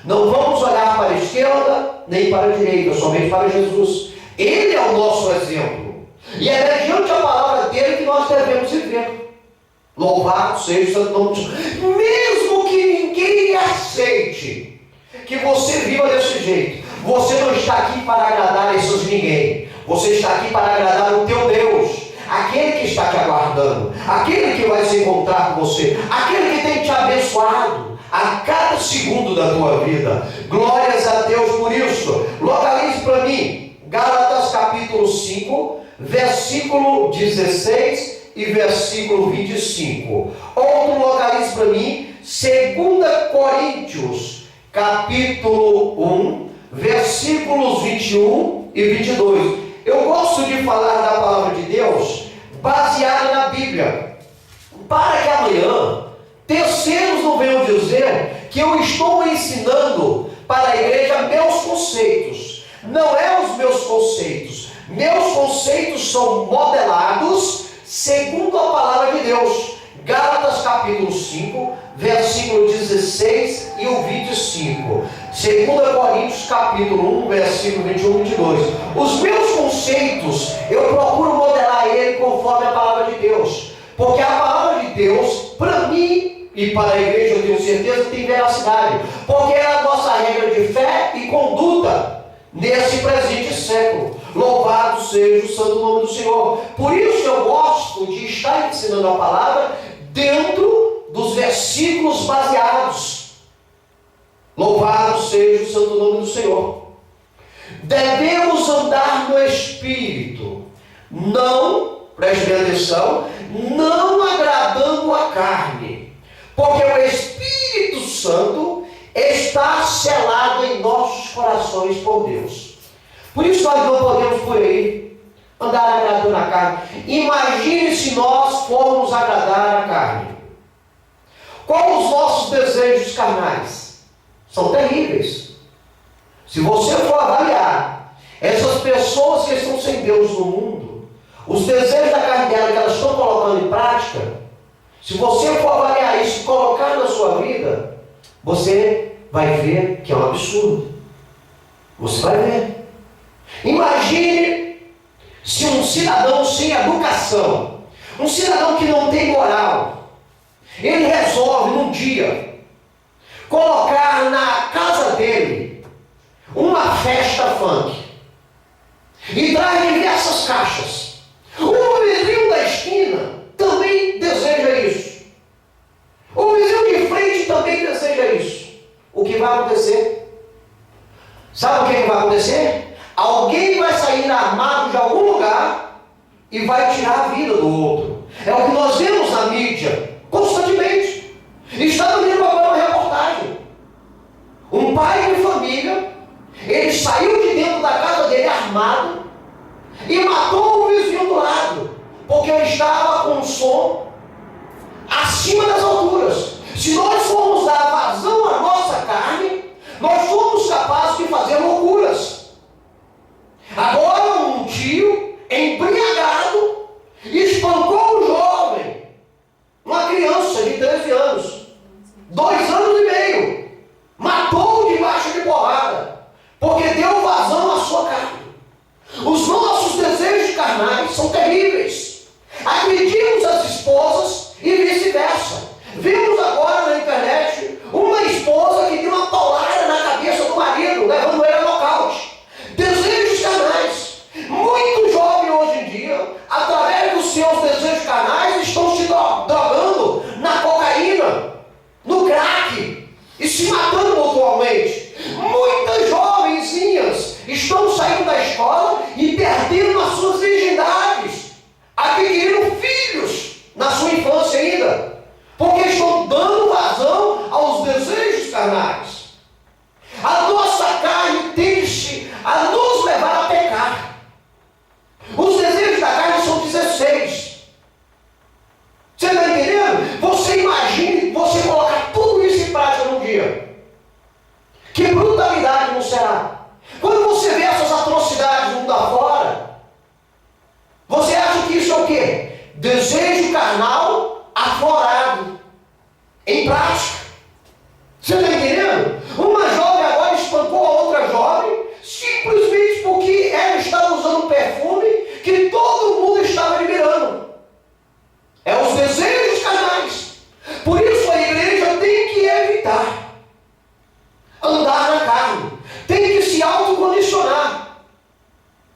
Não vamos olhar para a esquerda nem para a direita, somente para Jesus. Ele é o nosso exemplo. E é mediante a palavra dele que nós devemos viver. Louvado seja o santo nome de Deus. Mesmo que ninguém aceite que você viva desse jeito, você não está aqui para agradar a esses ninguém. Você está aqui para agradar o teu Deus, aquele que está te aguardando, aquele que vai se encontrar com você, aquele que tem te abençoado a cada segundo da tua vida. Glórias a Deus por isso. Localize para mim Gálatas capítulo 5, versículo 16 e versículo 25. Outro localize para mim 2 Coríntios capítulo 1, versículos 21 e 22. Eu gosto de falar da palavra de Deus baseada na Bíblia, para que amanhã terceiros não venham dizer que eu estou ensinando para a igreja meus conceitos. Não é os meus conceitos. Meus conceitos são modelados segundo a palavra de Deus. Gálatas capítulo 5, versículo 16 e o 25. 2 Coríntios capítulo 1, versículo 21 e 22. Os meus conceitos, eu procuro modelar ele conforme a palavra de Deus. Porque a palavra de Deus, para mim e para a igreja, eu tenho certeza, tem veracidade. Porque é a nossa regra de fé e conduta nesse presente século. Louvado seja o santo nome do Senhor. Por isso eu gosto de estar ensinando a palavra dentro dos versículos baseados. Louvado seja o santo nome do Senhor. Devemos andar no Espírito, não, preste bem atenção, não agradando a carne, porque o Espírito Santo está selado em nossos corações por Deus. Por isso nós não podemos por aí andar agradando a carne. Imagine se nós formos agradar a carne. Qual os nossos desejos carnais? São terríveis. Se você for avaliar essas pessoas que estão sem Deus no mundo, os desejos da carne dela que elas estão colocando em prática, se você for avaliar isso e colocar na sua vida, você vai ver que é um absurdo. Você vai ver. Imagine se um cidadão sem educação, um cidadão que não tem moral, ele resolve num dia colocar na casa dele uma festa funk e traz diversas caixas. O vizinho da esquina também deseja isso. O vizinho de frente também deseja isso. O que vai acontecer? Sabe o que vai acontecer? Alguém vai sair armado de algum lugar e vai tirar a vida do outro. É o que nós vemos na mídia constantemente. Está no livro agora uma reportagem. Um pai de família, ele saiu de dentro da casa dele armado e matou o vizinho do lado, porque ele estava com um som acima das alturas. Se nós formos dar vazão à nossa carne, nós somos capazes de fazer loucuras. Agora um tio embriagado espancou um jovem, uma criança de 13 anos, 2 anos e meio, matou-o debaixo de porrada, porque deu vazão à sua carne. Os nossos desejos carnais são terríveis. Agredimos as esposas e vice-versa. Vimos agora na internet uma esposa Que brutalidade não será? Quando você vê essas atrocidades no mundo afora, você acha que isso é o quê? Desejo carnal aflorado em prática. Você está entendendo? Uma jovem agora espancou a outra jovem simplesmente porque ela estava usando um perfume que todo mundo estava liberando. É os desejos carnais. Por isso a igreja tem que evitar andar na carne. Tem que se autocondicionar.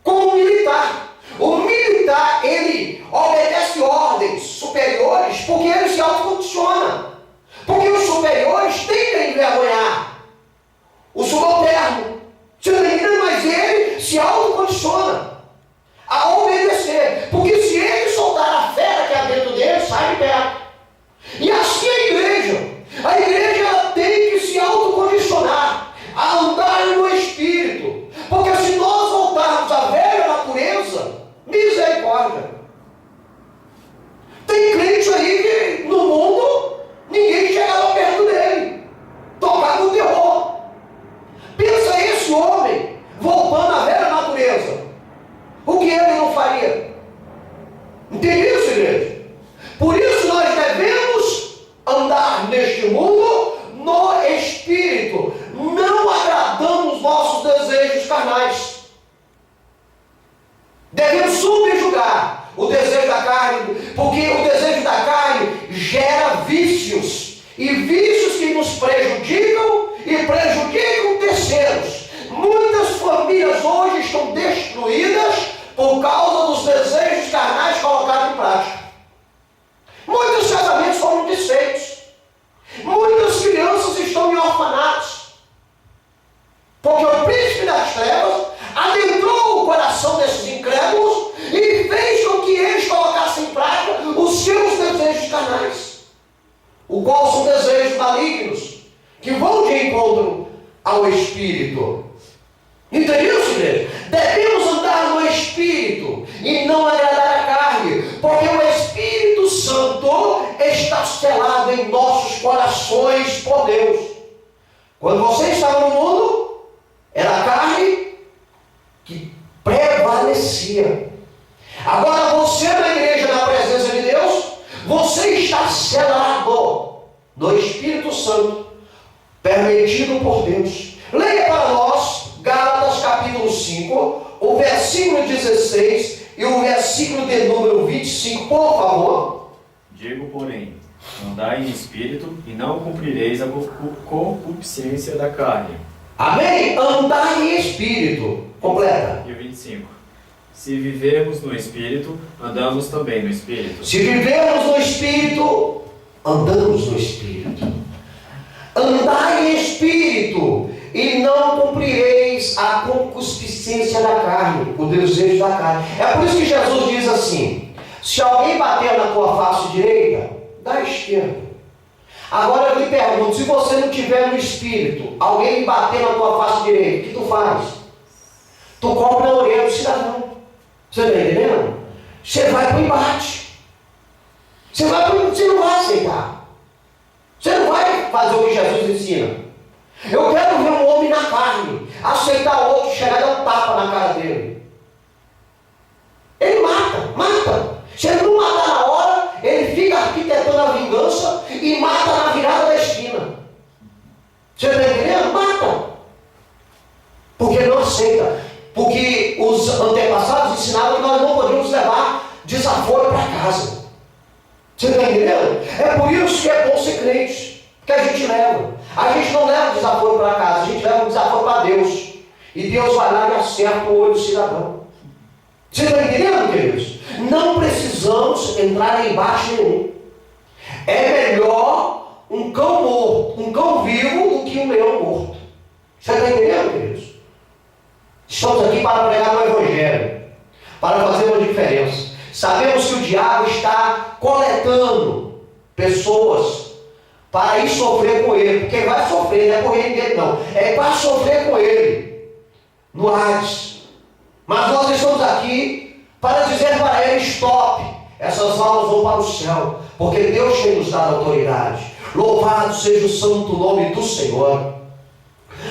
Como militar. O militar, ele obedece ordens superiores porque ele se autocondiciona. Porque os superiores tendem a envergonhar o subalterno. Você não entende? Mas ele se autocondiciona a obedecer. Porque se ele soltar a fera que há dentro dele, sai de perto. E assim a igreja ela tem que se autocondicionar a andar no Espírito. Porque se nós voltarmos à velha natureza, misericórdia. Tem crente aí que no mundo ninguém chegava perto dele. Tocava o terror. Pensa esse homem voltando à velha natureza. O que ele não faria? Entende isso, igreja? Por isso nós devemos andar neste mundo no Espírito, não agradando os nossos desejos carnais. Devemos subjugar o desejo da carne, porque o desejo da carne gera vícios, e vícios que nos prejudicam e prejudicam terceiros. Muitas famílias hoje estão destruídas por causa dos desejos carnais colocados em prática. Muitos casamentos foram desfeitos. Muitas crianças estão em orfanatos. Porque o príncipe das trevas adentrou o coração desses incrédulos e fez com que eles colocassem em prática os seus desejos carnais. O qual são desejos malignos, que vão de encontro ao Espírito. Entendeu, igreja? Devemos andar no Espírito e não agradar a carne, porque o Espírito Santo está selado em nossos corações por Deus. Quando você estava no mundo, era a carne que prevalecia. Agora você na igreja, na presença de Deus, você está selado no Espírito Santo, permitido por Deus. Leia para nós Gálatas capítulo 5, o versículo 16 e o versículo de número 25, por favor. Digo, porém, andai em espírito e não cumprireis a concupiscência da carne. Amém? Andar em espírito. Completa. E o 25. Se vivermos no espírito, andamos também no espírito. Se vivermos no espírito, andamos no espírito. Andai em espírito e não cumprireis a concupiscência da carne, o desejo da carne. É por isso que Jesus diz assim: se alguém bater na tua face direita, dá a esquerda. Agora eu lhe pergunto, se você não tiver no espírito, alguém lhe bater na tua face direita, o que tu faz? Tu compra a orelha do cidadão. Você está entendendo? Você vai para o embate. Você não vai aceitar. Você não vai fazer o que Jesus ensina. Eu quero ver um homem na carne aceitar outro, chegar e dar um tapa na cara dele. Ele mata. Se ele não matar na hora, ele fica arquitetando a vingança e mata na virada da esquina. Você está entendendo? Mata. Porque não aceita. Porque os antepassados ensinaram que nós não podíamos levar desaforo para casa. Você está entendendo? É por isso que é bom ser crente, que a gente leva. A gente não leva desaforo para casa, a gente leva um desaforo para Deus. E Deus vai lá e acerta o olho do cidadão. Você está entendendo, queridos? Não precisamos entrar em embate nenhum. É melhor um cão morto, um cão vivo, do que um leão morto. Você está entendendo, queridos? Estamos aqui para pregar o Evangelho, para fazer uma diferença. Sabemos que o diabo está coletando pessoas para ir sofrer com ele, porque vai sofrer, não é por ele dele não, é para sofrer com ele no Hades. Mas nós estamos aqui para dizer para ele: stop, essas almas vão para o céu, porque Deus tem nos dado autoridade. Louvado seja o santo nome do Senhor.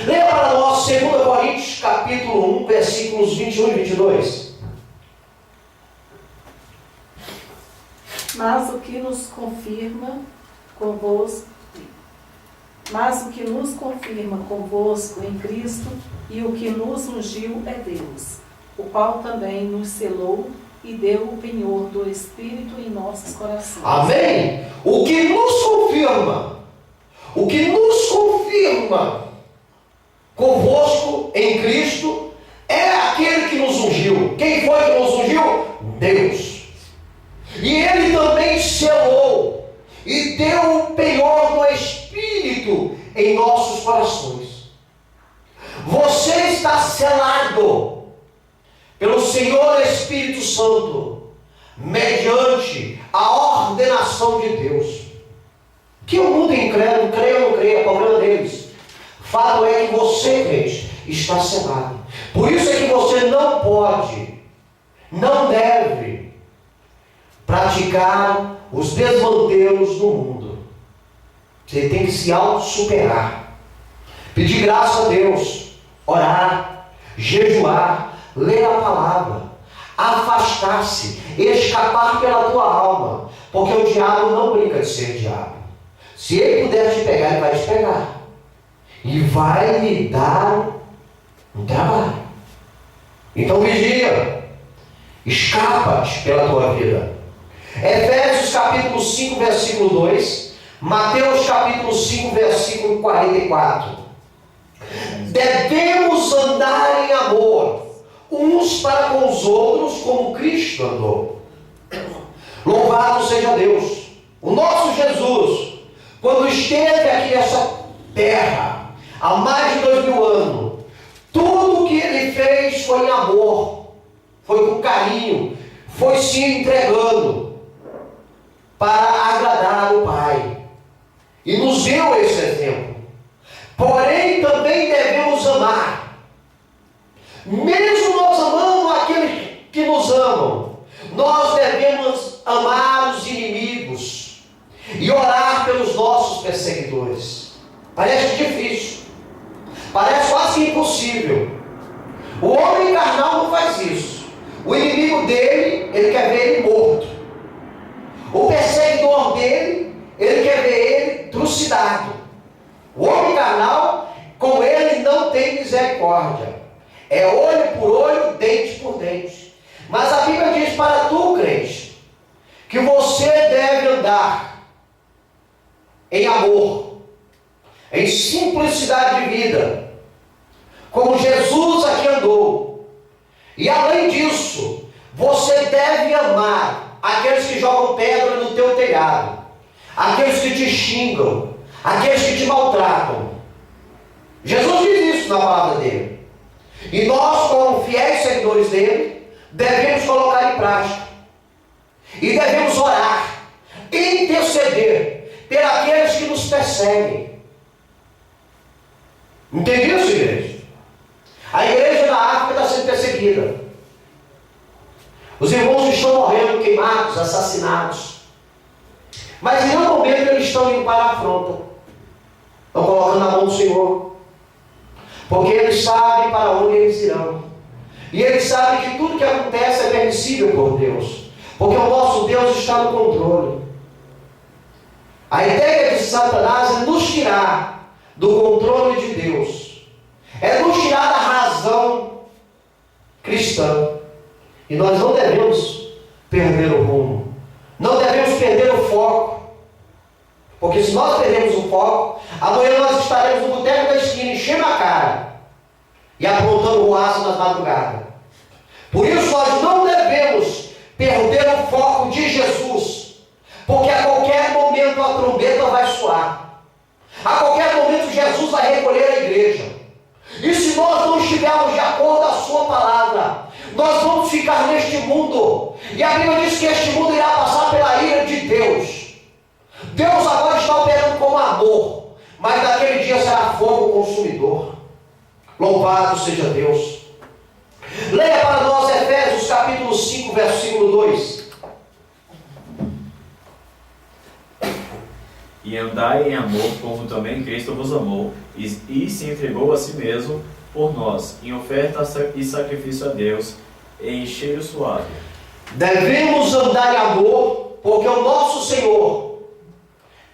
Leia para nós 2 Coríntios capítulo 1, versículos 21 e 22. Mas o que nos confirma convosco em Cristo e o que nos ungiu é Deus, o qual também nos selou e deu o penhor do Espírito em nossos corações. Amém? O que nos confirma convosco em Cristo é aquele que nos ungiu. Quem foi que nos ungiu? Deus. E Ele também selou e deu o penhor do Espírito em nossos corações. Você está selado pelo Senhor Espírito Santo, mediante a ordenação de Deus. Que o mundo incrédulo, creia ou não creia, é problema deles. Fato é que você, crente, está selado. Por isso é que você não pode, não deve praticar os desmantelos do mundo. Você tem que se auto-superar, pedir graça a Deus, orar, jejuar, ler a palavra, afastar-se, escapar pela tua alma, porque o diabo não brinca de ser diabo. Se ele puder te pegar, ele vai te pegar e vai lhe dar um trabalho. Então vigia, escapa-te pela tua vida. Efésios capítulo 5, versículo 2, Mateus capítulo 5, versículo 44. Devemos andar em amor uns para com os outros, como Cristo andou. Louvado seja Deus. O nosso Jesus, quando esteve aqui nessa terra, há mais de 2000 anos, tudo o que Ele fez foi em amor, foi com carinho, foi se entregando para agradar o Pai. E nos deu esse exemplo. Porém, também devemos amar. Mesmo nós amando aqueles que nos amam, nós devemos amar os inimigos e orar pelos nossos perseguidores. Parece difícil, parece quase impossível. O homem carnal não faz isso. O inimigo dele, ele quer ver ele morto. O perseguidor dele, ele quer ver ele trucidado. O homem carnal, com ele não tem misericórdia. É olho por olho, dente por dente. Mas a Bíblia diz para tu, crente, que você deve andar em amor, em simplicidade de vida, como Jesus aqui andou. E além disso, você deve amar aqueles que jogam pedra no teu telhado, aqueles que te xingam, aqueles que te maltratam. Jesus diz isso na palavra dele. E nós, como fiéis seguidores dele, devemos colocar em prática. E devemos orar, interceder por aqueles que nos perseguem. Entendeu isso, igreja? A igreja da África está sendo perseguida. Os irmãos estão morrendo, queimados, assassinados. Mas em nenhum momento eles estão indo para a afronta. Estão colocando na mão do Senhor. Porque eles sabem para onde eles irão. E eles sabem que tudo que acontece é permissível por Deus. Porque o nosso Deus está no controle. A ideia de Satanás é nos tirar do controle de Deus. É nos tirar da razão cristã. E nós não devemos perder o rumo. Não devemos perder o foco. Porque se nós perdermos o foco, amanhã nós estaremos no boteco da esquina, enchendo a cara e aprontando o aço nas madrugadas. Por isso nós não devemos perder o foco de Jesus. Porque a qualquer momento a trombeta vai soar. A qualquer momento Jesus vai recolher a igreja. E se nós não estivermos de acordo com a sua palavra, nós vamos ficar neste mundo. E a Bíblia diz que este mundo irá passar pela ira de Deus. Deus agora está operando com amor, mas naquele dia será fogo consumidor. Louvado seja Deus. Leia para nós Efésios capítulo 5, versículo 2. E e andai em amor, como também Cristo vos amou, e se entregou a si mesmo por nós, em oferta e sacrifício a Deus, em cheiro suave. Devemos andar em amor, porque o nosso Senhor,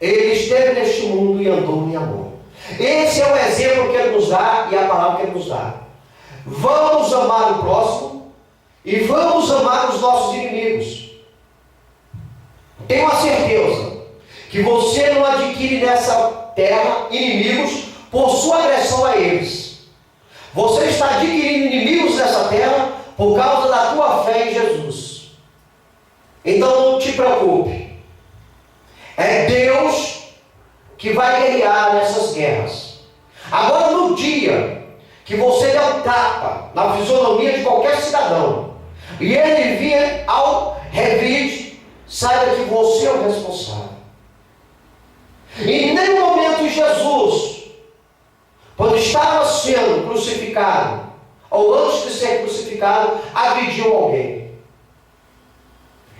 Ele esteve neste mundo e andou em amor. Esse é o exemplo que Ele nos dá e a palavra que Ele nos dá. Vamos amar o próximo e vamos amar os nossos inimigos. Tenho a certeza que você não adquire nessa terra inimigos por sua agressão a eles. Você está adquirindo inimigos nessa terra por causa da tua fé em Jesus. Então não te preocupe. É Deus que vai guerrear nessas guerras. Agora, no dia que você der um tapa na fisionomia de qualquer cidadão e ele vier ao revide, saiba que você é o responsável. Em nenhum momento Jesus, quando estava sendo crucificado, ou antes de ser crucificado, agrediu alguém.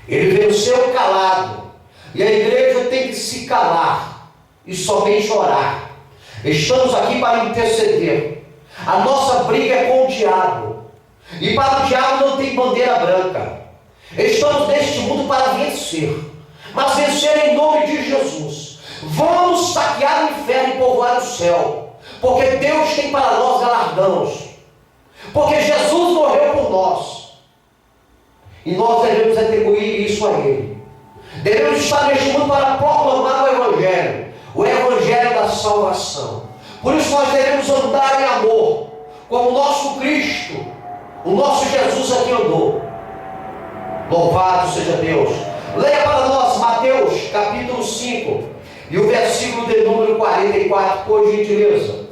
Ele venceu calado. E a igreja tem que se calar e somente orar. Estamos aqui para interceder. A nossa briga é com o diabo. E para o diabo não tem bandeira branca. Estamos neste mundo para vencer. Mas vencer em nome de Jesus. Vamos saquear o inferno e povoar o céu. Porque Deus tem para nós galardões. Porque Jesus morreu por nós. E nós devemos atribuir isso a Ele. Devemos estar neste mundo para proclamar o Evangelho da salvação. Por isso nós devemos andar em amor, como o nosso Cristo, o nosso Jesus aqui andou. Louvado seja Deus. Leia para nós Mateus capítulo 5 e o versículo de número 44, por gentileza.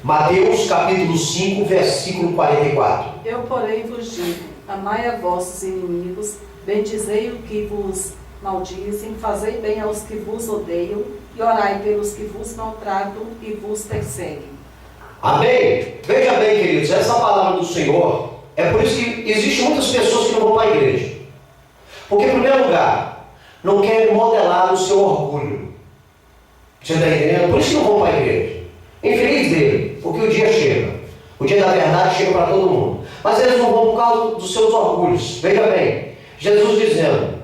Mateus capítulo 5, versículo 44. Eu, porém, vos digo: amai a vossos inimigos, bendizei o que vos maldizem, fazei bem aos que vos odeiam, e orai pelos que vos maltratam e vos perseguem. Amém? Veja bem, queridos, essa palavra do Senhor, é por isso que existem muitas pessoas que não vão para a igreja. Porque, em primeiro lugar, não querem modelar o seu orgulho. Você está entendendo? Por isso que não vão para a igreja. Infeliz dele, porque o dia chega. O dia da verdade chega para todo mundo. Mas eles não vão por causa dos seus orgulhos. Veja bem, Jesus dizendo: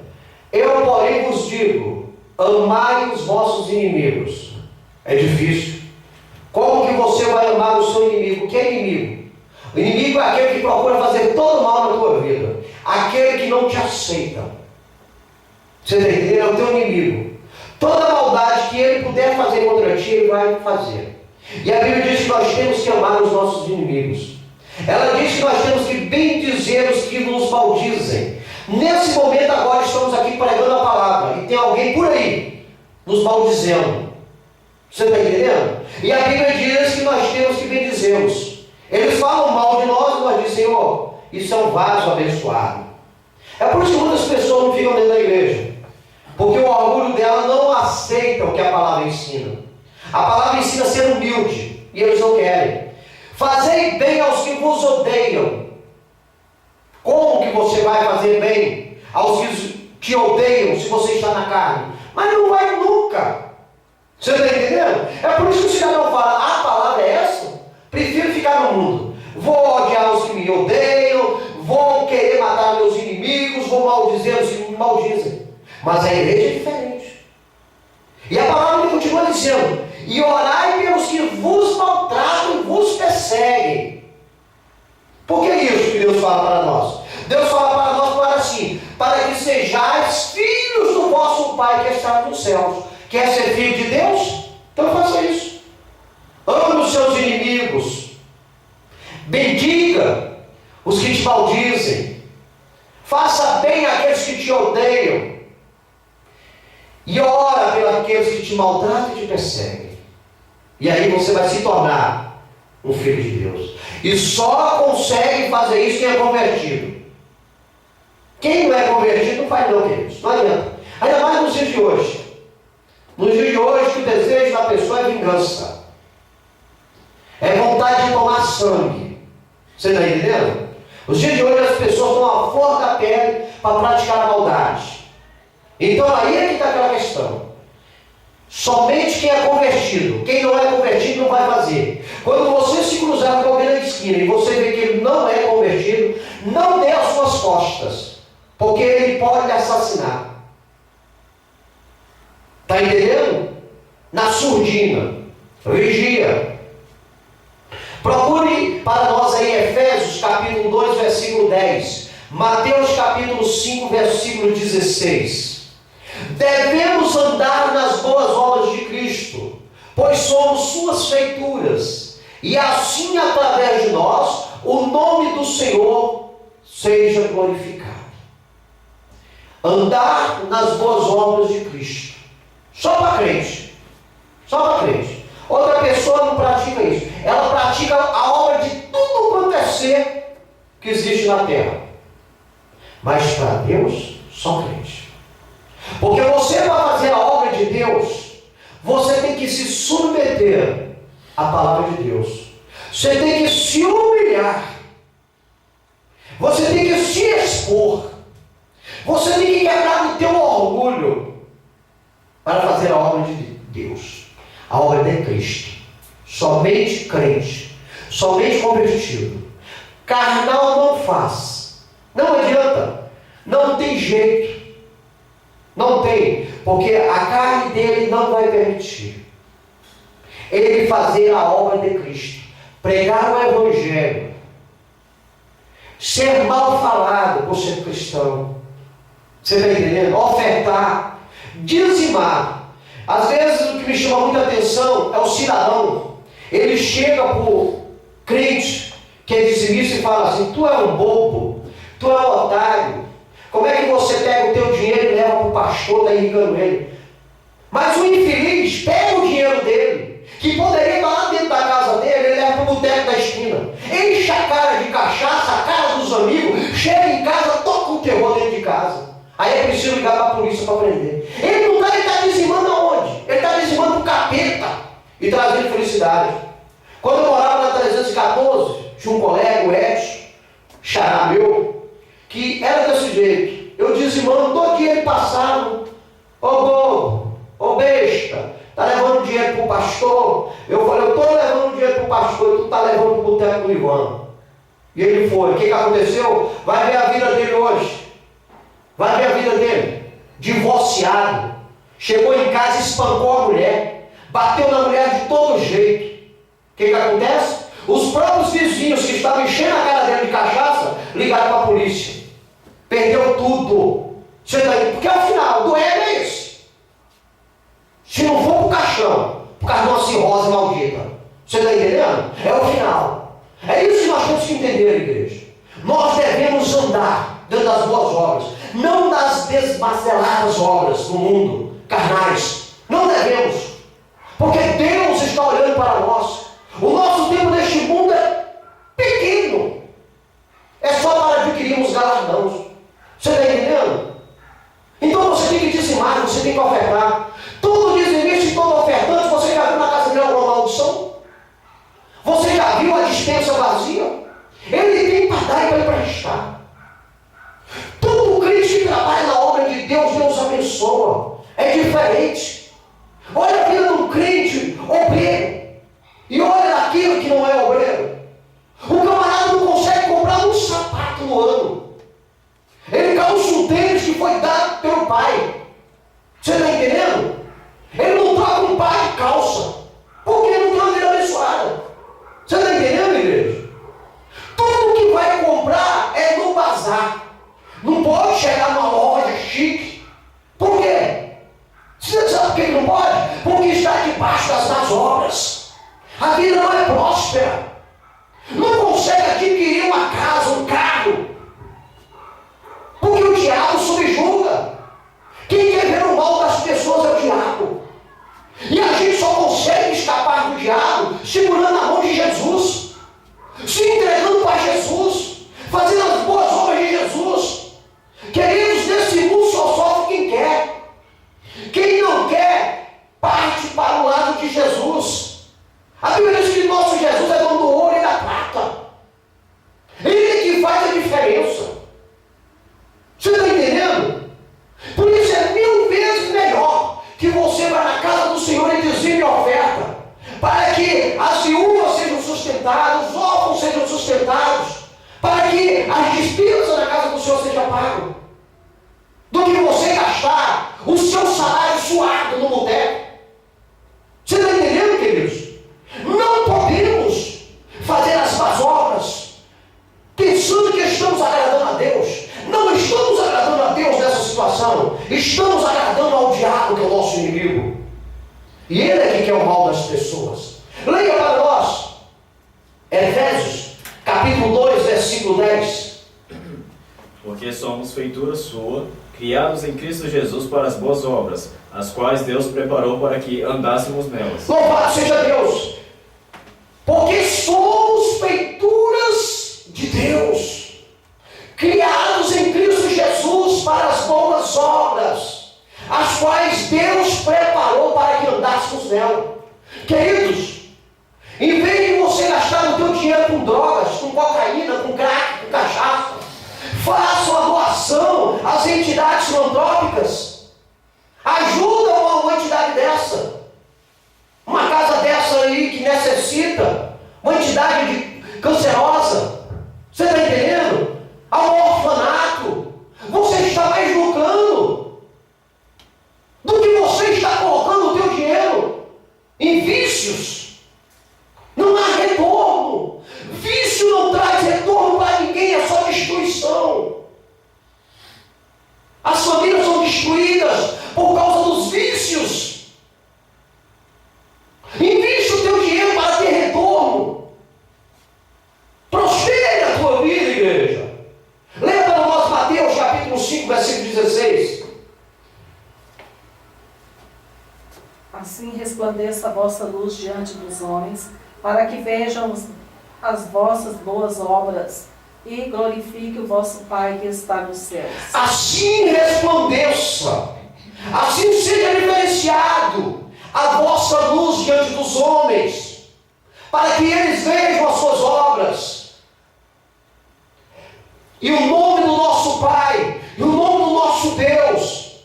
eu, porém, vos digo, amai os vossos inimigos. É difícil. Como que você vai amar o seu inimigo? O que é inimigo? O inimigo é aquele que procura fazer todo mal na tua vida. Aquele que não te aceita. Você está entendendo? É o teu inimigo. Toda maldade que ele puder fazer contra ti, ele vai fazer. E a Bíblia diz que nós temos que amar os nossos inimigos. Ela diz que nós temos que bendizer os que nos maldizem. Nesse momento agora estamos aqui pregando a palavra e tem alguém por aí nos maldizendo. Você está entendendo? E a Bíblia diz que nós temos que bendizê-los. Eles falam mal de nós e nós dizemos: Senhor, isso é um vaso abençoado. É por isso que muitas pessoas não ficam dentro da igreja, porque o orgulho dela não aceita o que a palavra ensina. A palavra ensina a ser humilde e eles não querem. Fazei bem aos que vos odeiam. Como que você vai fazer bem aos que te odeiam se você está na carne? Mas não vai nunca. Você está entendendo? É por isso que o cidadão fala: a palavra é essa? Prefiro ficar no mundo. Vou odiar os que me odeiam, vou querer matar meus inimigos, vou maldizer os que me maldizem. Mas a igreja é diferente. E a palavra continua dizendo: e orai pelos que vos maltratam e vos perseguem. Por que isso que Deus fala para nós? Deus fala para nós para assim: para que sejais filhos do vosso Pai que está nos céus. Quer ser filho de Deus? Então faça isso. Ame os seus inimigos. Bendiga os que te maldizem. Faça bem àqueles que te odeiam. E ora pelos aqueles que te maltratam e te perseguem. E aí você vai se tornar um filho de Deus. E só consegue fazer isso quem é convertido. Quem não é convertido não faz não, queridos. Não adianta. Ainda mais nos dias de hoje. Nos dias de hoje, o desejo da pessoa é vingança. É vontade de tomar sangue. Você está entendendo? Nos dias de hoje as pessoas estão à flor da pele para praticar a maldade. Então aí é que está aquela questão. Somente quem é convertido. Quem não é convertido não vai fazer. Quando você se cruzar com alguém na esquina e você vê que ele não é convertido, não dê as suas costas, porque ele pode lhe assassinar. Está entendendo? Na surdina. Vigia. Procure para nós aí Efésios capítulo 2, versículo 10. Mateus capítulo 5, versículo 16. Devemos andar nas boas obras de Cristo, pois somos suas feituras, e assim através de nós o nome do Senhor seja glorificado. Andar nas boas obras de Cristo. Só para crente. Só para crente. Outra pessoa não pratica isso. Ela pratica a obra de tudo quanto é ser que existe na terra. Mas para Deus, só crente. Porque você, para fazer a obra de Deus, você tem que se submeter à palavra de Deus. Você tem que se humilhar. Você tem que se expor. Você tem que quebrar o teu orgulho para fazer a obra de Deus. A obra de Cristo. Somente crente. Somente convertido. Carnal não faz. Não adianta. Não tem jeito. Não tem. Porque a carne dele não vai permitir. Ele fazer a obra de Cristo. Pregar o Evangelho. Ser mal falado por ser cristão. Você está entendendo? Ofertar. Dizimar. Às vezes o que me chama muita atenção é o cidadão. Ele chega para o crente que é dizimista e fala assim: tu é um bobo, tu é um otário. Como é que você pega o teu dinheiro e leva para o pastor, está irrigando ele? Mas o infeliz pega o dinheiro dele, que poderia estar lá dentro da casa dele, ele leva para o boteco da esquina, enche a cara de cachaça, a cara dos amigos, chega em casa, toca o terror dentro de casa. Aí é preciso ligar para a polícia para prender. Ele não está, ele está dizimando aonde? Ele está dizimando o capeta e trazendo felicidade. Quando eu morava na 314, tinha um colega, o Edson, xará meu, que era desse jeito. Eu dizimando, todo dia ele passava: ô bobo, ô besta, está levando dinheiro para o pastor? Eu falei: eu estou levando dinheiro para o pastor e tu está levando para o boteco do Ivan. E ele foi. O que aconteceu? Vai ver a vida dele hoje. Vai ver a vida dele. Divorciado. Chegou em casa e espancou a mulher. Bateu na mulher de todo jeito. O que acontece? Os próprios vizinhos que estavam enchendo a cara dele de cachaça ligaram para a polícia. Perdeu tudo. Porque ao final, o doendo é esse. Se não for para o caixão, por causa de uma cirrose maldita. Você está entendendo? É o final. É isso que nós temos que entender, igreja. Nós devemos andar dentro das boas obras, não das desmaceladas obras do mundo, carnais. Não devemos. Porque Deus está olhando para nós. O nosso tempo neste mundo é pequeno. É só para adquirirmos galardões. Você está entendendo? Então você tem que dizimar, você tem que ofertar. Todo dizimista e todo ofertante, você já viu na casa dele alguma maldição? Você já viu a dispensa vazia? Ele tem para dar e para emprestar. Todo crente que trabalha na obra de Deus, Deus abençoa. É diferente. Olha a vida de um crente obreiro e olha daquilo que não é obreiro. O camarada não consegue comprar um sapato no ano. Ele calça um tênis que foi dado pelo pai. Você está entendendo? Ele não troca um par de calça, porque ele não tem uma vida abençoada. Você está entendendo, igreja? Tudo que vai comprar é no bazar. Não pode chegar numa loja chique. Por quê? Você sabe por que não pode? Porque está as despesas na casa do Senhor sejam pagas, do que você gastar o seu salário suado no boteco. Você está entendendo, queridos? Não podemos fazer as más obras pensando que estamos agradando a Deus. Não estamos agradando a Deus nessa situação. Estamos agradando ao diabo, que é o nosso inimigo. E ele é que quer o mal das pessoas. Leia para nós Efésios, capítulo 2, versículo 10. Porque somos feitura sua, criados em Cristo Jesus para as boas obras, as quais Deus preparou para que andássemos nelas. Louvado seja Deus! Porque somos feituras de Deus, criados em Cristo Jesus para as boas obras, as quais Deus preparou para que andássemos nela. Queridos, em vez de você gastar o teu dinheiro com drogas, com cocaína, com crack, com cachaça, faça uma doação às entidades filantrópicas. Ajuda uma entidade dessa, uma casa dessa aí que necessita, uma entidade cancerosa. Você está entendendo? A um orfanato. Você está mais lucrando do que você está colocando o teu dinheiro em vícios. Não há retorno. Vício não traz retorno para ninguém, é só destruição. As famílias são destruídas por causa dos vícios. Invista o teu dinheiro para ter retorno. Prospere a tua vida, igreja. Leia para nós Mateus capítulo 5, versículo 16. Assim resplandeça a vossa luz diante dos homens, para que vejam as vossas boas obras e glorifique o vosso Pai que está nos céus. Assim resplandeça, assim seja diferenciado a vossa luz diante dos homens, para que eles vejam as suas obras, e o nome do nosso Pai, e o nome do nosso Deus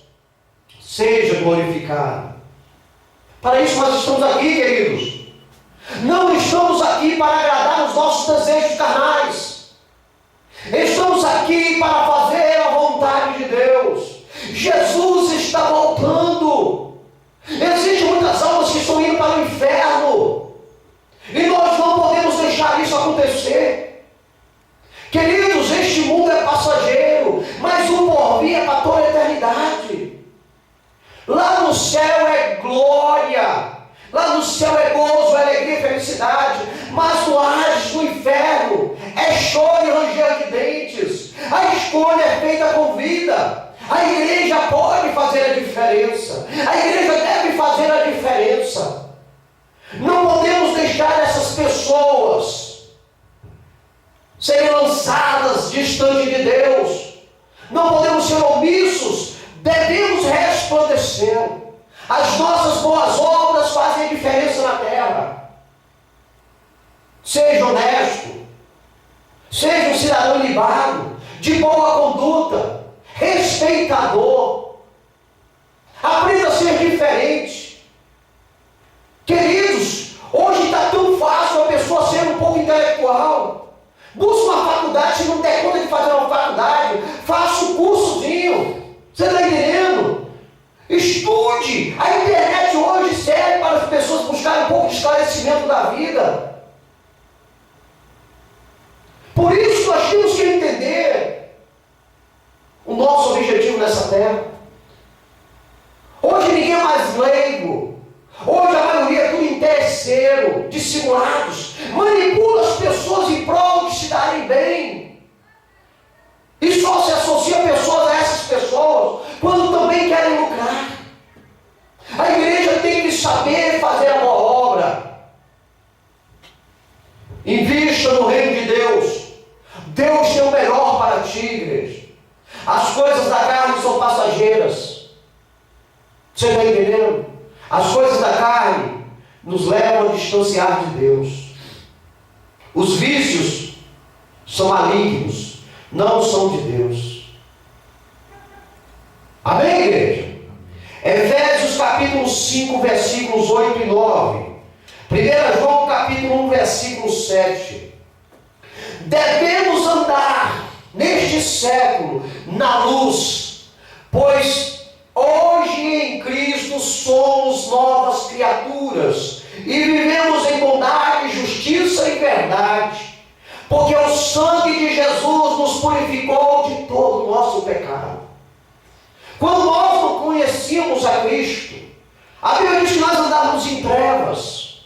seja glorificado. Para isso nós estamos aqui, queridos. Não estamos aqui para agradar os nossos desejos carnais. Estamos aqui para fazer a vontade de Deus. Jesus está voltando. Existem muitas almas que estão indo para o inferno. E nós não podemos deixar isso acontecer. Queridos, este mundo é passageiro, mas o porvir é para toda a eternidade. Lá no céu é glória. Lá no céu é gozo, é alegria e felicidade. Mas no Hades, no inferno, é choro e ranger de dentes. A escolha é feita com vida. A igreja pode fazer a diferença. A igreja deve fazer a diferença. Não podemos deixar essas pessoas serem lançadas distante de Deus. Não podemos ser omissos. Devemos resplandecer. As nossas boas obras fazem a diferença na terra. Seja honesto. Seja um cidadão ilibado, de boa conduta, respeitador. Aprenda a ser diferente. Queridos, hoje está tão fácil a pessoa ser um pouco intelectual. Busque uma faculdade, se não der conta de fazer uma faculdade, faça um cursozinho. Você está entendendo? Estude. A internet hoje serve para as pessoas buscarem um pouco de esclarecimento da vida. Por isso nós temos que entender o nosso objetivo nessa terra. Hoje ninguém é mais leigo. Hoje a maioria é tudo interesseiro, dissimulados. Manipula as pessoas em prol de se darem bem. E só se associa pessoas a essas pessoas quando também querem lucrar. A igreja tem que saber fazer a boa obra. Invista no reino de Deus. Deus tem o melhor para ti, igreja. As coisas da carne são passageiras. Você está entendendo? As coisas da carne nos levam a distanciar de Deus. Os vícios são malignos, não são de Deus. Amém, igreja? Efésios capítulo 5, versículos 8 e 9. 1 João capítulo 1, versículo 7. Devemos andar século na luz, pois hoje em Cristo somos novas criaturas e vivemos em bondade, justiça e verdade, porque o sangue de Jesus nos purificou de todo o nosso pecado. Quando nós não conhecíamos a Cristo, a Bíblia diz que nós andávamos em trevas,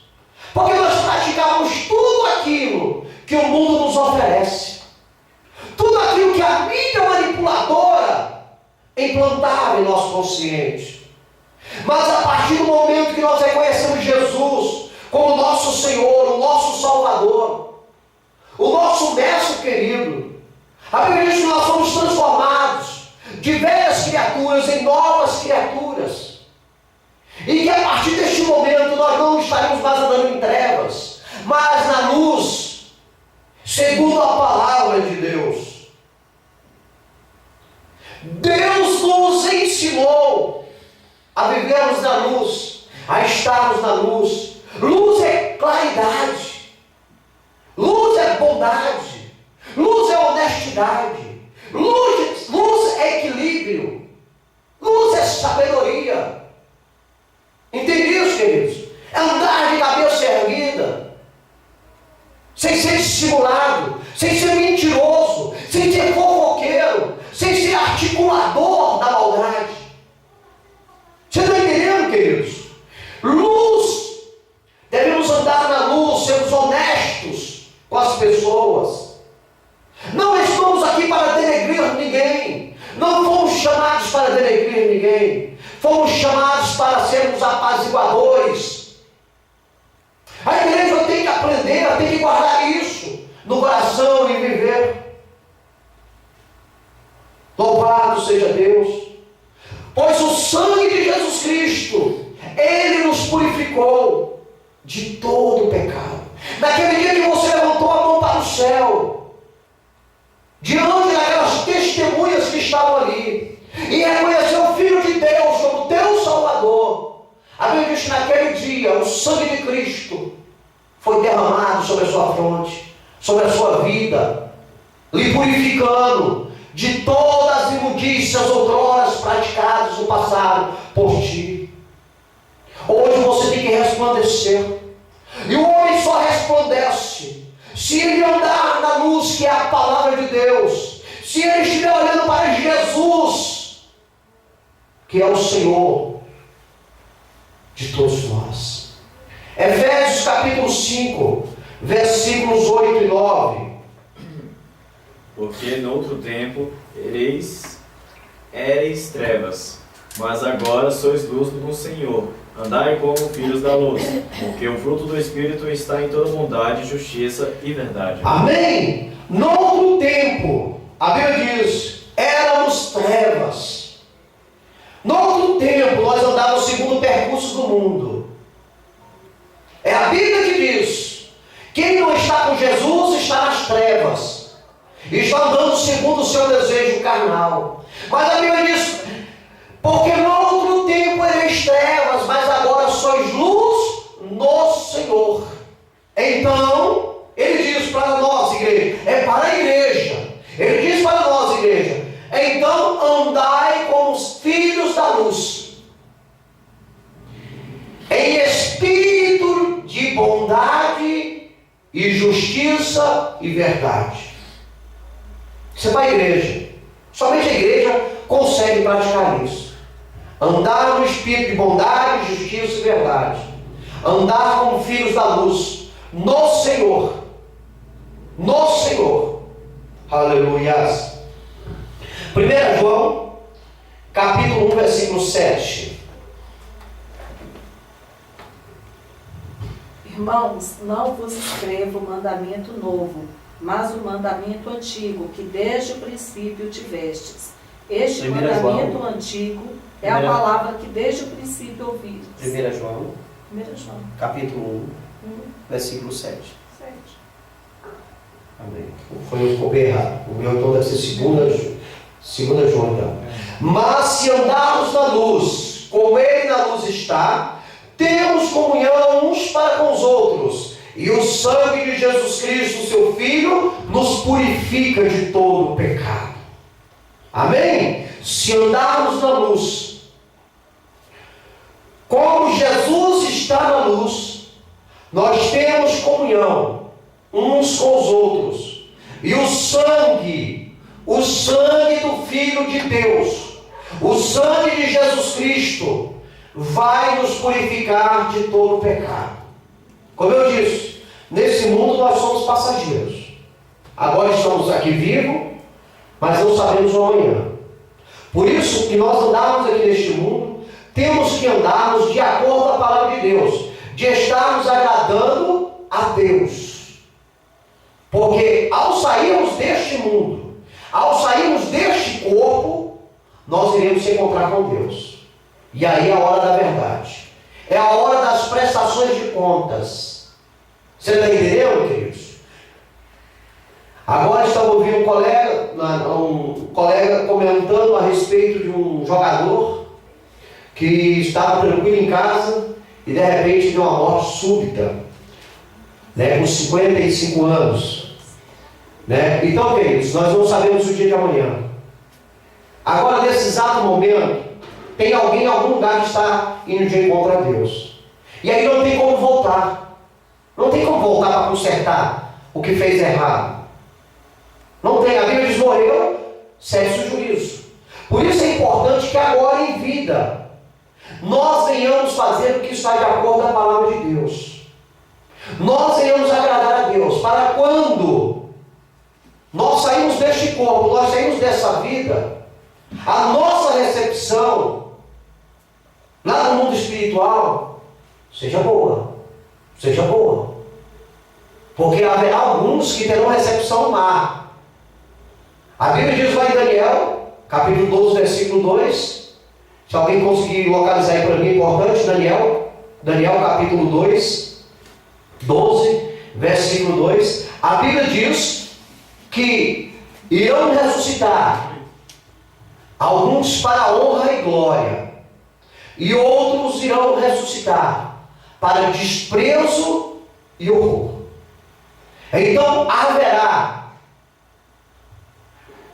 porque nós praticávamos tudo aquilo que o mundo nos oferece, tudo aquilo que a mídia manipuladora implantava em nosso consciente. Mas a partir do momento que nós reconhecemos Jesus como nosso Senhor, o nosso Salvador, o nosso mestre querido, a Bíblia diz que nós somos transformados de velhas criaturas em novas criaturas, e que a partir deste momento nós não estaremos mais andando em trevas, mas na luz, segundo a palavra de Deus. Deus nos ensinou a vivermos na luz, a estarmos na luz. Luz é claridade, luz é bondade, luz é honestidade, luz é equilíbrio, luz é sabedoria. Entende isso, queridos? É andar de cabeça erguida, sem ser dissimulado, sem ser mentiroso, sem ser fofoqueiro, sem ser articulador da maldade. Você está entendendo, queridos? Luz, devemos andar na luz, sermos honestos com as pessoas. Não estamos aqui para denegrir ninguém, não fomos chamados para denegrir ninguém, fomos chamados para sermos apaziguadores. A igreja tem que aprender, tem que guardar isso no coração e viver. Louvado seja Deus, pois o sangue de Jesus Cristo, Ele nos purificou de todo o pecado. Naquele dia que você levantou a mão para o céu, diante daquelas testemunhas que estavam ali, e reconheceu o Filho de Deus como teu Salvador, a Bíblia diz que naquele dia o sangue de Cristo foi derramado sobre a sua fronte, sobre a sua vida, lhe purificando de todas as imundícias outroras praticadas no passado por ti. Hoje você tem que resplandecer, e o homem só resplandece se ele andar na luz que é a palavra de Deus, se ele estiver olhando para Jesus, que é o Senhor de todos nós. Efésios capítulo 5, versículos 8 e 9. Porque noutro tempo éreis trevas, mas agora sois luz no Senhor. Andai como filhos da luz, porque o fruto do Espírito está em toda bondade, justiça e verdade. Amém? Noutro tempo, a Bíblia diz, éramos trevas. Noutro tempo, nós andávamos segundo o percurso do mundo. É a Bíblia que diz, quem não está com Jesus está nas trevas, está andando segundo o seu desejo carnal. Mas a Bíblia diz, porque no outro tempo erais trevas, mas agora sois luz no Senhor. Então, ele diz para nós, igreja, é para a igreja, ele diz para nós, igreja, então andai como os filhos da luz, em espírito de bondade e justiça e verdade. Isso é para a igreja. Somente a igreja consegue praticar isso. Andar no espírito de bondade, justiça e verdade. Andar como filhos da luz, no Senhor. No Senhor. Aleluia. 1 João, capítulo 1, versículo 7. Irmãos, não vos escrevo mandamento novo, mas o mandamento antigo, que desde o princípio tivestes. Este mandamento antigo é a palavra que desde o princípio ouvistes. 1 João, capítulo 1, versículo 7. Amém. Foi um pouco errado. O meu então deve ser 2 João. Então. Mas se andarmos na luz, como Ele na luz está, temos comunhão uns para com os outros. E o sangue de Jesus Cristo, seu Filho, nos purifica de todo o pecado. Amém? Se andarmos na luz, como Jesus está na luz, nós temos comunhão uns com os outros. E o sangue do Filho de Deus, o sangue de Jesus Cristo, vai nos purificar de todo pecado. Como eu disse, nesse mundo nós somos passageiros. Agora estamos aqui vivos, mas não sabemos o amanhã. Por isso que nós andarmos aqui neste mundo, temos que andarmos de acordo com a palavra de Deus, de estarmos agradando a Deus. Porque ao sairmos deste mundo, ao sairmos deste corpo, nós iremos se encontrar com Deus. E aí é a hora da verdade. É a hora das prestações de contas. Você está entendendo, queridos? Agora estava ouvindo um colega comentando a respeito de um jogador que estava tranquilo em casa e de repente deu uma morte súbita, né, com 55 anos. Né? Então, queridos, nós não sabemos o dia de amanhã. Agora, nesse exato momento, tem alguém em algum lugar que está indo de encontro a Deus. E aí não tem como voltar. Não tem como voltar para consertar o que fez errado. Não tem. A Bíblia diz: morreu, segue-se o juízo. Por isso é importante que agora em vida nós venhamos fazer o que está de acordo com a palavra de Deus. Nós venhamos agradar a Deus. Para quando nós saímos deste corpo, nós saímos dessa vida, a nossa recepção lá no mundo espiritual seja boa. Seja boa. Porque haverá alguns que terão recepção má. A Bíblia diz lá em Daniel, capítulo 12, versículo 2. Se alguém conseguir localizar aí para mim, é importante. Daniel capítulo 2, 12, versículo 2. A Bíblia diz que irão ressuscitar alguns para a honra e glória, e outros irão ressuscitar para desprezo e horror. Então haverá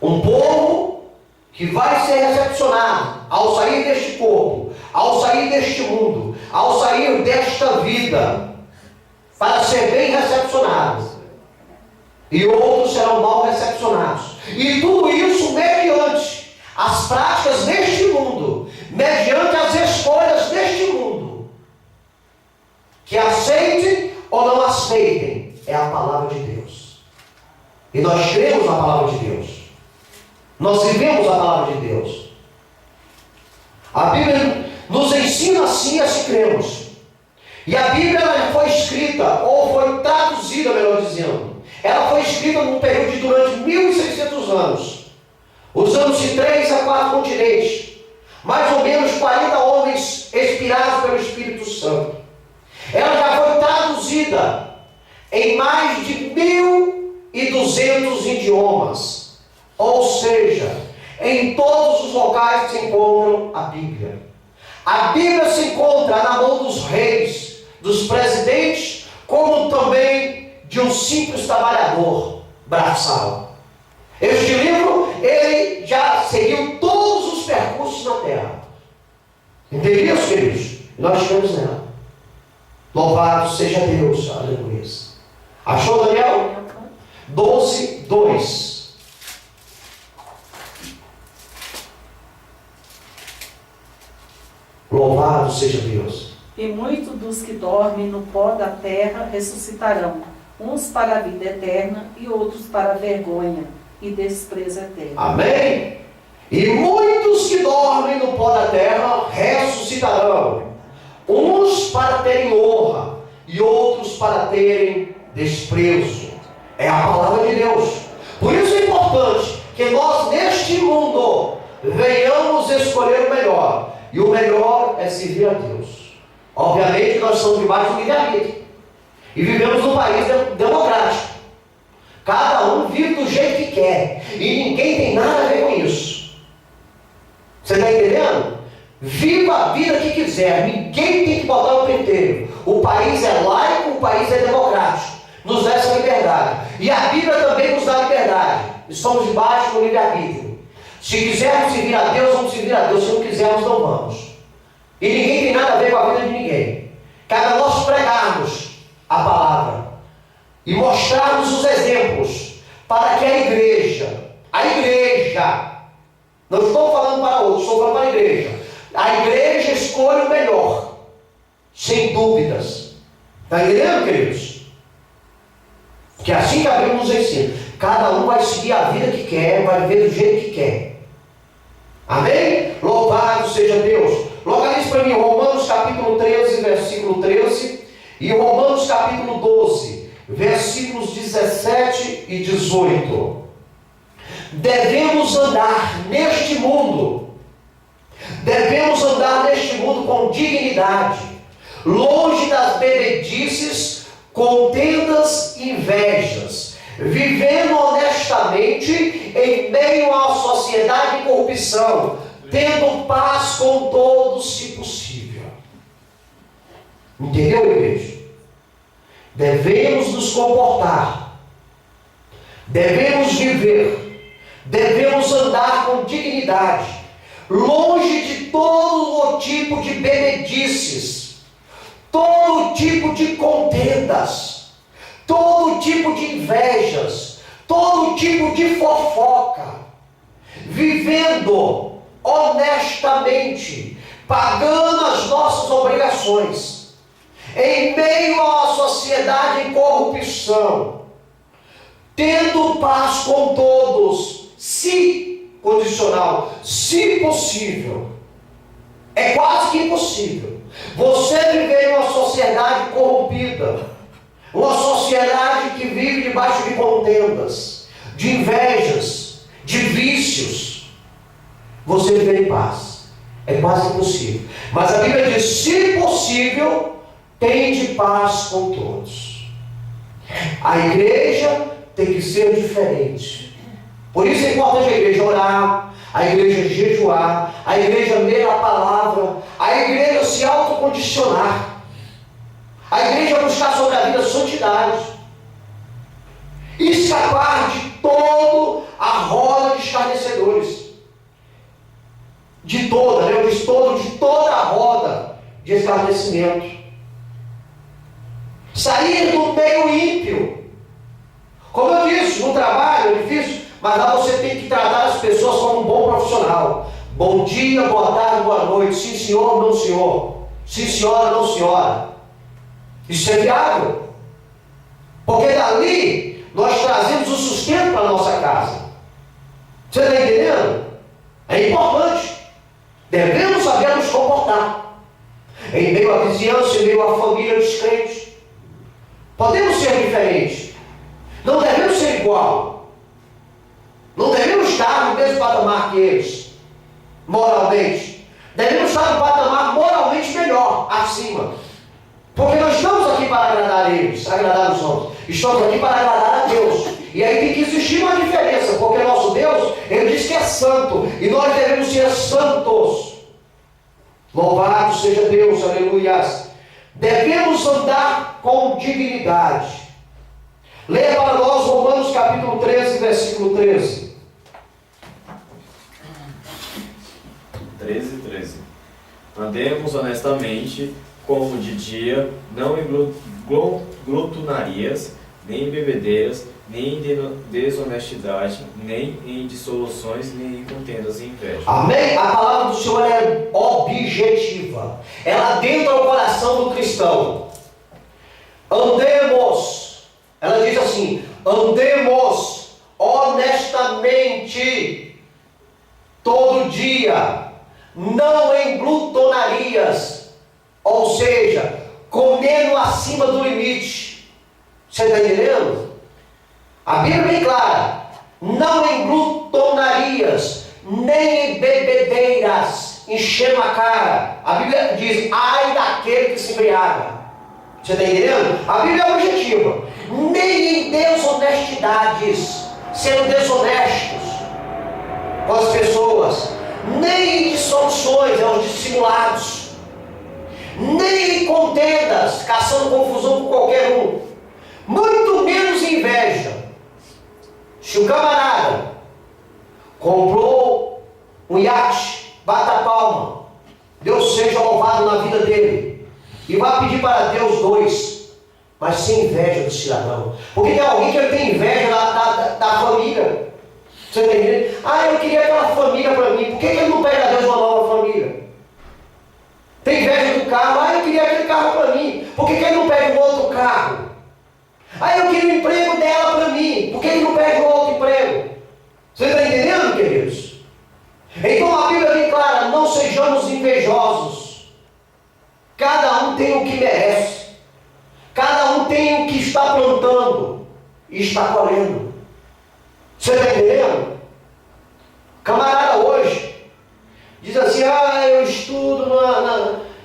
um povo que vai ser recepcionado ao sair deste corpo, ao sair deste mundo, ao sair desta vida, para ser bem recepcionado. E outros serão mal recepcionados. E tudo isso mediante as práticas deste mundo, mediante as escolhas deste mundo. Que aceitem ou não aceitem, é a palavra de Deus. E nós cremos na palavra de Deus. Nós vivemos a palavra de Deus. A Bíblia nos ensina assim a se cremos. E a Bíblia ela foi escrita, ou foi traduzida, melhor dizendo. Ela foi escrita num período de durante 1.600 anos. Usando-se 3 a 4 continentes. Mais ou menos 40 homens inspirados pelo Espírito Santo. Ela já foi traduzida em mais de 1.200 idiomas. Ou seja, em todos os locais se encontram a Bíblia. A Bíblia se encontra na mão dos reis, dos presidentes, como também de um simples trabalhador braçal. Este livro, ele já seguiu todos os percursos na terra. Entendiam, queridos? Nós estamos nela. Louvado seja Deus, aleluia. Achou, Daniel? 12, 2. Louvado seja Deus. E muitos dos que dormem no pó da terra ressuscitarão, uns para a vida eterna e outros para a vergonha e desprezo eterno. Amém? E muitos que dormem no pó da terra ressuscitarão, uns para terem honra e outros para terem desprezo. É a palavra de Deus. Por isso é importante que nós neste mundo venhamos escolher o melhor. E o melhor é servir a Deus. Obviamente nós estamos debaixo do livre-arbítrio. E vivemos num país democrático. Cada um vive do jeito que quer. E ninguém tem nada a ver com isso. Você está entendendo? Viva a vida que quiser. Ninguém tem que botar o penteiro. O país é laico, o país é democrático. Nos dá essa liberdade. E a Bíblia também nos dá liberdade. Estamos debaixo do livre-arbítrio. Se quisermos servir a Deus, vamos servir a Deus. Se não quisermos, não vamos. E ninguém tem nada a ver com a vida de ninguém. Cabe a nós pregarmos a palavra e mostrarmos os exemplos para que a igreja, não estou falando para outros, estou falando para a igreja escolha o melhor, sem dúvidas. Está entendendo, queridos? Porque assim que a Bíblia nos ensina, cada um vai seguir a vida que quer, vai viver do jeito que quer. Amém? Louvado seja Deus. Localize para mim Romanos capítulo 13, versículo 13 e Romanos capítulo 12, versículos 17 e 18. Devemos andar neste mundo com dignidade, longe das bebedices, contendas e invejas, vivendo honestamente em meio à sociedade e corrupção, tendo paz com todos, se possível. Entendeu, igreja? Devemos nos comportar, devemos viver, devemos andar com dignidade, longe de todo o tipo de bebedices, todo tipo de contendas, todo tipo de invejas, todo tipo de fofoca, vivendo honestamente, pagando as nossas obrigações, em meio à sociedade em corrupção, tendo paz com todos, se condicional, se possível. É quase que impossível você viver em uma sociedade corrompida, uma sociedade que vive debaixo de contendas, de invejas, de vícios. Você viver em paz. É quase impossível. Mas a Bíblia diz, se possível, tende paz com todos. A igreja tem que ser diferente. Por isso é importante a igreja orar, a igreja jejuar, a igreja ler a palavra, a igreja se autocondicionar, a igreja buscar sobre a vida santidade, escapar de toda a roda de escarnecedores. De toda a roda de escarnecimento. Sair do meio ímpio. Como eu disse, no trabalho é difícil, mas lá você tem que tratar as pessoas como um bom profissional. Bom dia, boa tarde, boa noite. Sim, senhor, não, senhor. Sim, senhora, não, senhora. Isso é viável. Porque dali nós trazemos o sustento para a nossa casa. Você está entendendo? É importante. Devemos saber nos comportar. Em meio à vizinhança, em meio à família descrente. Podemos ser diferentes. Não devemos ser igual. Não devemos estar no mesmo patamar que eles, moralmente. Devemos estar no patamar moralmente melhor, acima. Porque nós estamos aqui para agradar eles, agradar os homens. Estamos aqui para agradar a Deus. E aí tem que existir uma diferença, porque nosso Deus, Ele diz que é santo, e nós devemos ser santos. Louvado seja Deus, aleluia. Devemos andar com dignidade. Leia para nós Romanos capítulo 13, versículo 13. 13. Andemos honestamente, como de dia, não em glutonarias, nem em bebedeiras, nem em desonestidade, nem em dissoluções, nem em contendas e inveja. Amém? A palavra do Senhor é objetiva. Ela adentra o coração do cristão. Andemos. Ela diz assim: andemos honestamente todo dia, não em glutonarias, ou seja, comendo acima do limite. Você está entendendo? A Bíblia é bem clara: não em glutonarias, nem em bebedeiras, enchendo a cara. A Bíblia diz: ai daquele que se embriaga. Você está entendendo? A Bíblia é objetiva. Nem em desonestidades, sendo desonestos com as pessoas, nem em dissoluções, os dissimulados, nem em contendas, caçando confusão com qualquer um, muito menos inveja. Se o camarada comprou um iate, bata a palma. Deus seja louvado na vida dele. E vai pedir para Deus 2, mas sem inveja do cidadão. Porque tem alguém que tem inveja da família. Você está entendendo? Ah, eu queria aquela família para mim. Por que ele não pega a Deus uma nova família? Tem inveja do carro. Ah, eu queria aquele carro para mim. Por que ele não pega um outro carro? Ah, eu queria o emprego dela para mim. Por que ele não pega um outro emprego? Você está entendendo, queridos? Então a Bíblia é bem clara: não sejamos invejosos. Cada um tem o que merece. Cada um tem o que está plantando e está colhendo. Você está entendendo? Camarada hoje diz assim: ah, eu estudo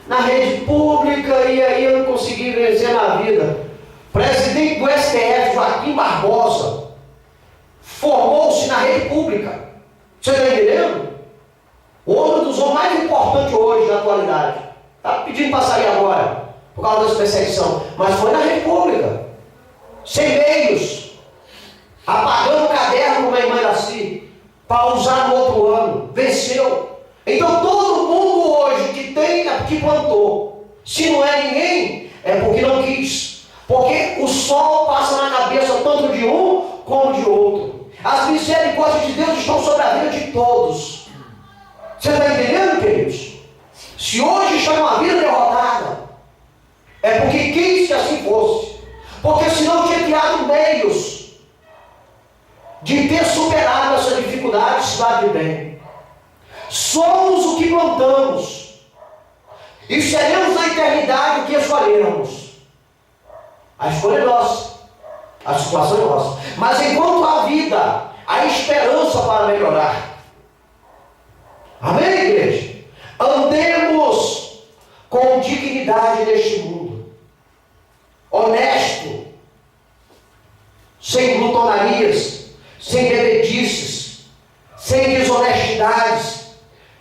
na rede pública e aí eu não consegui vencer na vida. Presidente do STF, Joaquim Barbosa, formou-se na rede pública. Você está entendendo? Um dos homens mais importantes hoje na atualidade. Está pedindo para sair agora, por causa das perseguições. Mas foi na rede pública. Sem meios. Apagando o caderno com a irmã Iraci, para usar no outro ano. Venceu. Então todo mundo hoje que tem, é porque plantou. Se não é ninguém, é porque não quis. Porque o sol passa na cabeça tanto de um como de outro. As misericórdias de Deus estão sobre a vida de todos. Você está entendendo, queridos? Se hoje está numa vida derrotada, é porque quis que assim fosse. Porque senão tinha criado meios de ter superado essa dificuldade de se dar de bem. Somos o que plantamos. E seremos na eternidade o que escolhermos. A escolha é nossa. A situação é nossa. Mas enquanto há vida, há esperança para melhorar. Amém, igreja? Andemos com dignidade neste mundo. Honesto. Sem glutonarias. Sem bebedices. Sem desonestidades.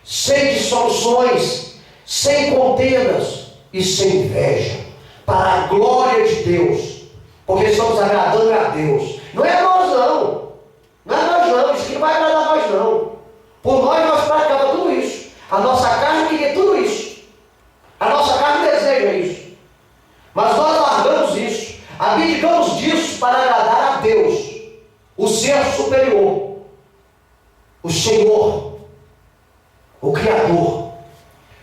Sem dissoluções. Sem contendas. E sem inveja. Para a glória de Deus. Porque estamos agradando a Deus. Não é nós não. Não é nós não. Isso que não vai agradar a nós não. Por nós praticamos tudo isso. A nossa carne queria tudo isso. A nossa carne deseja isso. Mas nós largamos isso. Abdicamos disso para agradar a Deus. O ser superior. O Senhor. O Criador.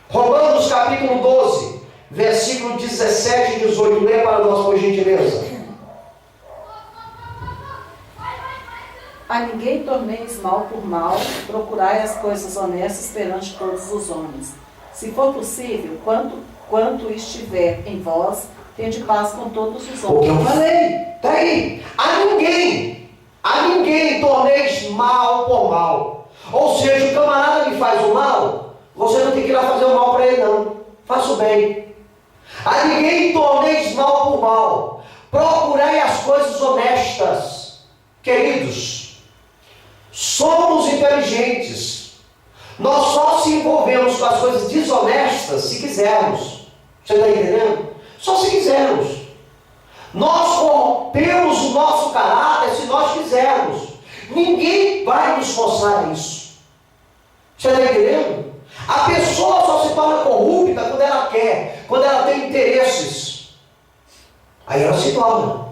Romanos capítulo 12. Versículo 17 e 18. Lê para nós, por gentileza. A ninguém torneis mal por mal, procurai as coisas honestas perante todos os homens. Se for possível, quanto estiver em vós, tende paz com todos os O que eu homens. falei, está aí. A ninguém torneis mal por mal. Ou seja, o camarada que faz o mal, você não tem que ir lá fazer o mal para ele não. Faça o bem. A ninguém torneis mal por mal. Procurai as coisas honestas. Queridos, somos inteligentes. Nós só se envolvemos com as coisas desonestas se quisermos. Você está entendendo? Só se quisermos. Nós corrompemos o nosso caráter se nós quisermos. Ninguém vai nos forçar a isso. Você está entendendo? A pessoa só se torna corrupta quando ela quer, quando ela tem interesses. Aí ela se torna.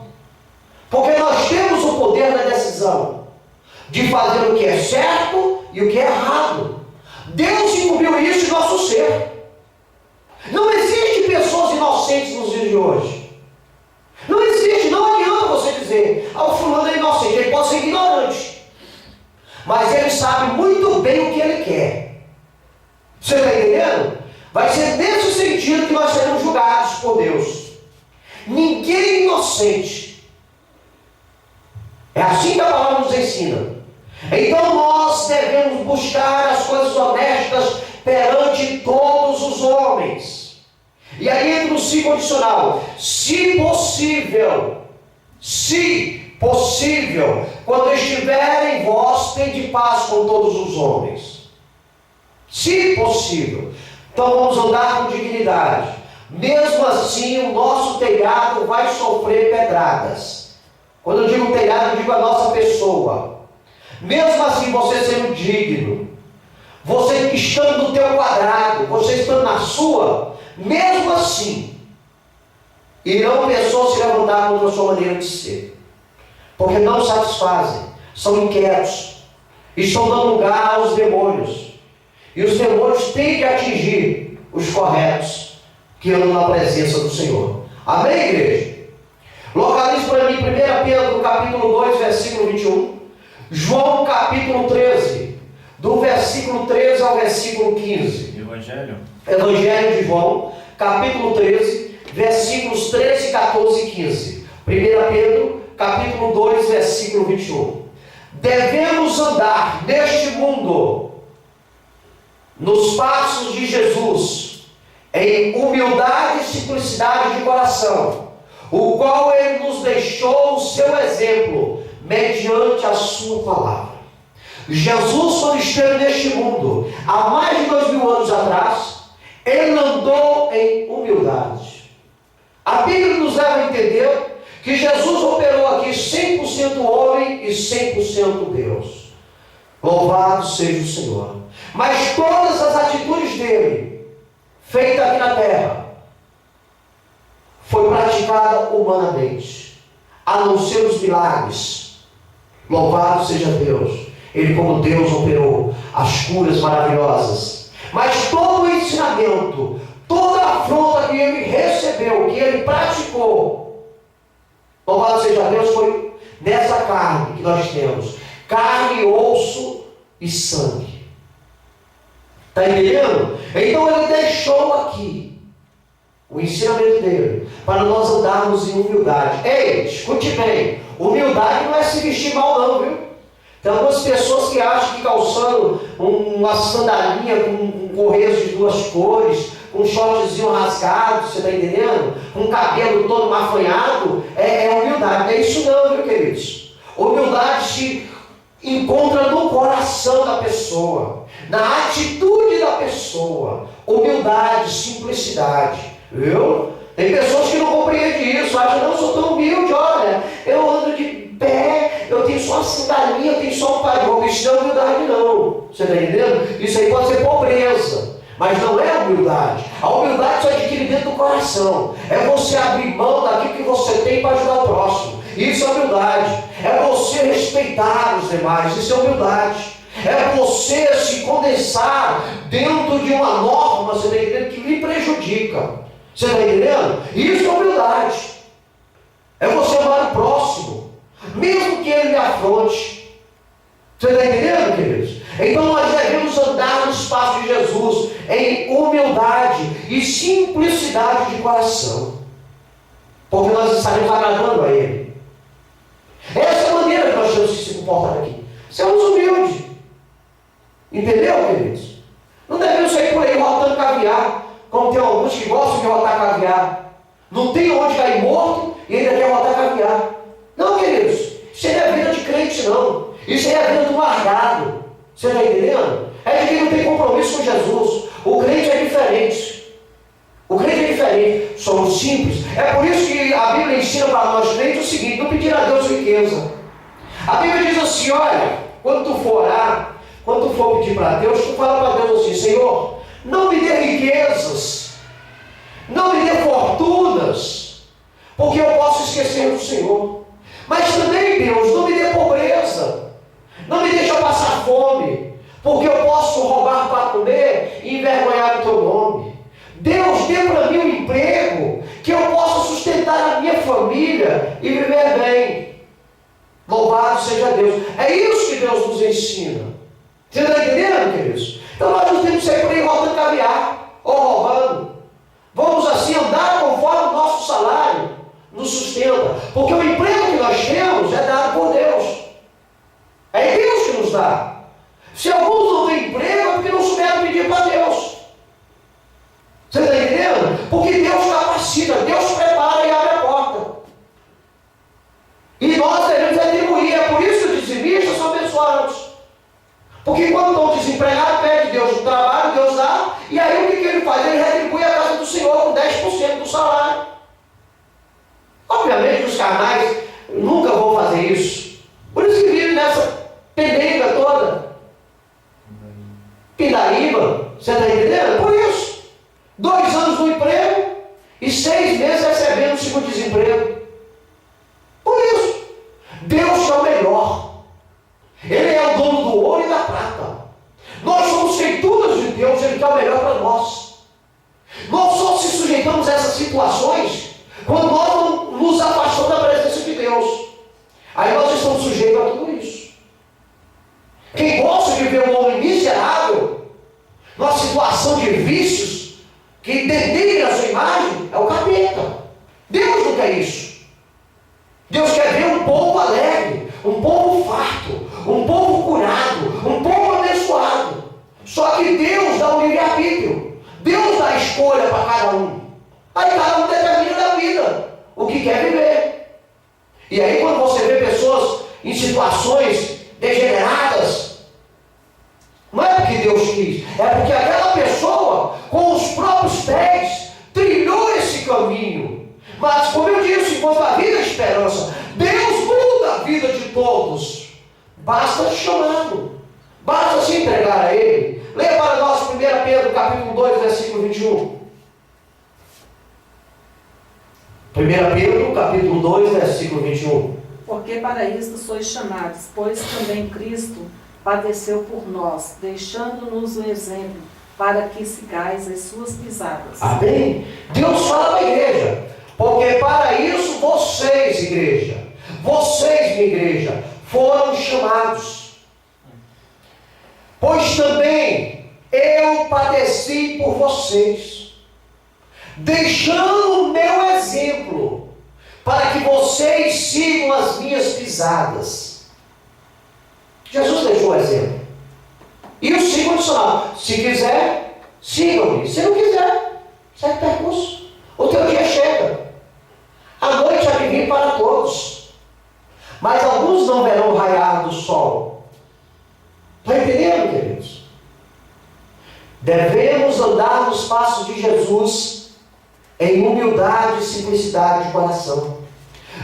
Porque nós temos o poder da decisão de fazer o que é certo e o que é errado. Deus incumbiu isso em nosso ser. Não existe pessoas inocentes nos dias de hoje. Não existe, não adianta você dizer, ah, o fulano é inocente, ele pode ser ignorante. Mas ele sabe muito bem o que ele quer. Você está entendendo? Vai ser nesse sentido que nós seremos julgados por Deus. Ninguém é inocente. É assim que a palavra nos ensina. Então nós devemos buscar as coisas honestas perante todos os homens. E aí entra o se condicional. Se possível, quando estiver em vós, tende paz com todos os homens. Se possível. Então vamos andar com dignidade. Mesmo assim, o nosso telhado vai sofrer pedradas. Quando eu digo telhado, eu digo a nossa pessoa. Mesmo assim, você sendo digno, você estando no teu quadrado, você estando na sua, mesmo assim, irão pessoas se levantar contra a sua maneira de ser, porque não satisfazem, são inquietos, estão dando lugar aos demônios, e os demônios têm que atingir os corretos, que andam na presença do Senhor. Amém, igreja? Localize para mim 1 Pedro capítulo 2, versículo 21, João capítulo 13, do versículo 13 ao versículo 15. Evangelho? Evangelho de João, capítulo 13, versículos 13, 14 e 15. 1 Pedro, capítulo 2, versículo 21. Devemos andar neste mundo, nos passos de Jesus, em humildade e simplicidade de coração, o qual Ele nos deixou o seu exemplo, mediante a sua palavra. Jesus, quando esteve neste mundo, há mais de 2000 anos atrás, Ele andou em humildade. A Bíblia nos leva a entender que Jesus operou aqui 100% homem e 100% Deus. Louvado seja o Senhor. Mas todas as atitudes dele, feitas aqui na terra, foi praticada humanamente, a não ser os milagres. Louvado seja Deus. Ele, como Deus, operou as curas maravilhosas. Mas todo o ensinamento, toda a afronta que ele recebeu, que ele praticou, louvado seja Deus, foi nessa carne que nós temos. Carne, osso e sangue. Está entendendo? Então ele deixou aqui o ensinamento dele, para nós andarmos em humildade. Ei, escute bem, humildade não é se vestir mal não, viu? Tem algumas pessoas que acham que calçando uma sandalinha com correios de duas cores, com um shortzinho rasgado, você está entendendo? Com um cabelo todo mafanhado, é humildade. Não é isso não, viu, queridos? Humildade se encontra no coração da pessoa, na atitude da pessoa. Humildade, simplicidade, viu? Tem pessoas que não compreendem isso, acham, não, eu sou tão humilde, olha, eu ando de pé, eu tenho só uma sandalinha, eu tenho só um par de roupa. Isso não é humildade não, você está entendendo? Isso aí pode ser pobreza, mas não é humildade. A humildade só adquire dentro do coração, é você abrir mão daquilo que você tem para ajudar o próximo. Isso é humildade, é você respeitar os demais, isso é humildade. É você se condensar dentro de uma norma, você está entendendo, que lhe prejudica. Você está entendendo? Isso é humildade. É você amar o próximo, mesmo que ele lhe afronte. Você está entendendo, queridos? Então nós devemos andar nos passos de Jesus em humildade e simplicidade de coração, porque nós estaremos agradando a Ele. Essa é a maneira que nós temos que se comportar aqui. Sermos humildes. Entendeu, queridos? Não devemos sair por aí rotando caviar, como tem alguns que gostam de rotar caviar. Não tem onde cair morto e ainda quer rotar caviar. Não, queridos, isso aí não é vida de crente, não. Isso aí é a vida do largado. Você está entendendo? É de quem não tem compromisso com Jesus. O crente é diferente. O crente é diferente. Somos simples. É por isso que a Bíblia ensina para nós crentes o seguinte: não pedir a Deus riqueza. A Bíblia diz assim: olha, quando tu for orar, quando tu for pedir para Deus, tu fala para Deus assim: Senhor, não me dê riquezas, não me dê fortunas, porque eu posso esquecer do Senhor. Mas também, Deus, não me dê pobreza, não me deixa passar fome, porque eu posso roubar para comer e envergonhar o teu nome. Deus, dê para mim um emprego que eu possa sustentar a minha família e viver bem. Louvado seja Deus. É isso que Deus nos ensina. Você está entendendo, queridos? Então nós não temos que sair por aí rotando caviar ou roubando. Vamos assim andar conforme o nosso salário nos sustenta, porque o emprego que nós temos é dado por Deus. É Deus que nos dá. Se alguns não têm emprego, é porque não souberam pedir para Deus. Você está entendendo? Porque Deus capacita, Deus prepara e abre a porta. E nós devemos atribuir. É por isso que os dizimistas são abençoados. Porque quando estão desempregados, pede Deus o trabalho, Deus dá, e aí o que ele faz? Ele retribui a casa do Senhor com 10% do salário. Obviamente os carnais nunca vão fazer isso. Por isso que vivem nessa pendenga toda. Pindaíba. Você está entendendo? Por isso, 2 anos no emprego e 6 meses recebendo o seguro-desemprego. Por isso, Deus é o melhor. Ele é o dono do ouro e da prata. Nós somos feituras de Deus, Ele quer o melhor para nós. Nós só se sujeitamos a essas situações quando nós não nos afastamos da presença de Deus. Aí nós estamos sujeitos a tudo isso. Quem gosta de ver um homem miserável, numa situação de vícios, que denigra a sua imagem, é o capeta. Deus não quer isso. Deus quer ver um povo alegre, um povo farto, um povo curado, um povo abençoado. Só que Deus dá um livre-arbítrio. Deus dá a escolha para cada um. Aí cada um determina da vida o que quer viver. E aí quando você vê pessoas em situações degeneradas, não é porque Deus quis, é porque aquela pessoa, com os próprios pés, trilhou esse caminho. Mas, como eu disse, enquanto a vida é esperança, Deus muda a vida de todos. Basta chamá-lo, basta se entregar a Ele. Leia para nós 1 Pedro, capítulo 2, versículo 21. 1 Pedro, capítulo 2, versículo 21. Porque para isto sois chamados, pois também Cristo padeceu por nós, deixando-nos um exemplo, para que sigais as suas pisadas. Amém? Deus fala para a igreja, porque para isso vocês, igreja, vocês, minha igreja, foram chamados. Pois também eu padeci por vocês, deixando o meu exemplo, para que vocês sigam as minhas pisadas. Jesus deixou o exemplo. E o segundo condicional: se quiser, sigam-me. Se não quiser, segue o percurso. O teu dia chega. A noite há de vir para todos. Mas alguns não verão o raiar do sol. Está entendendo, queridos? Devemos andar nos passos de Jesus em humildade e simplicidade de coração.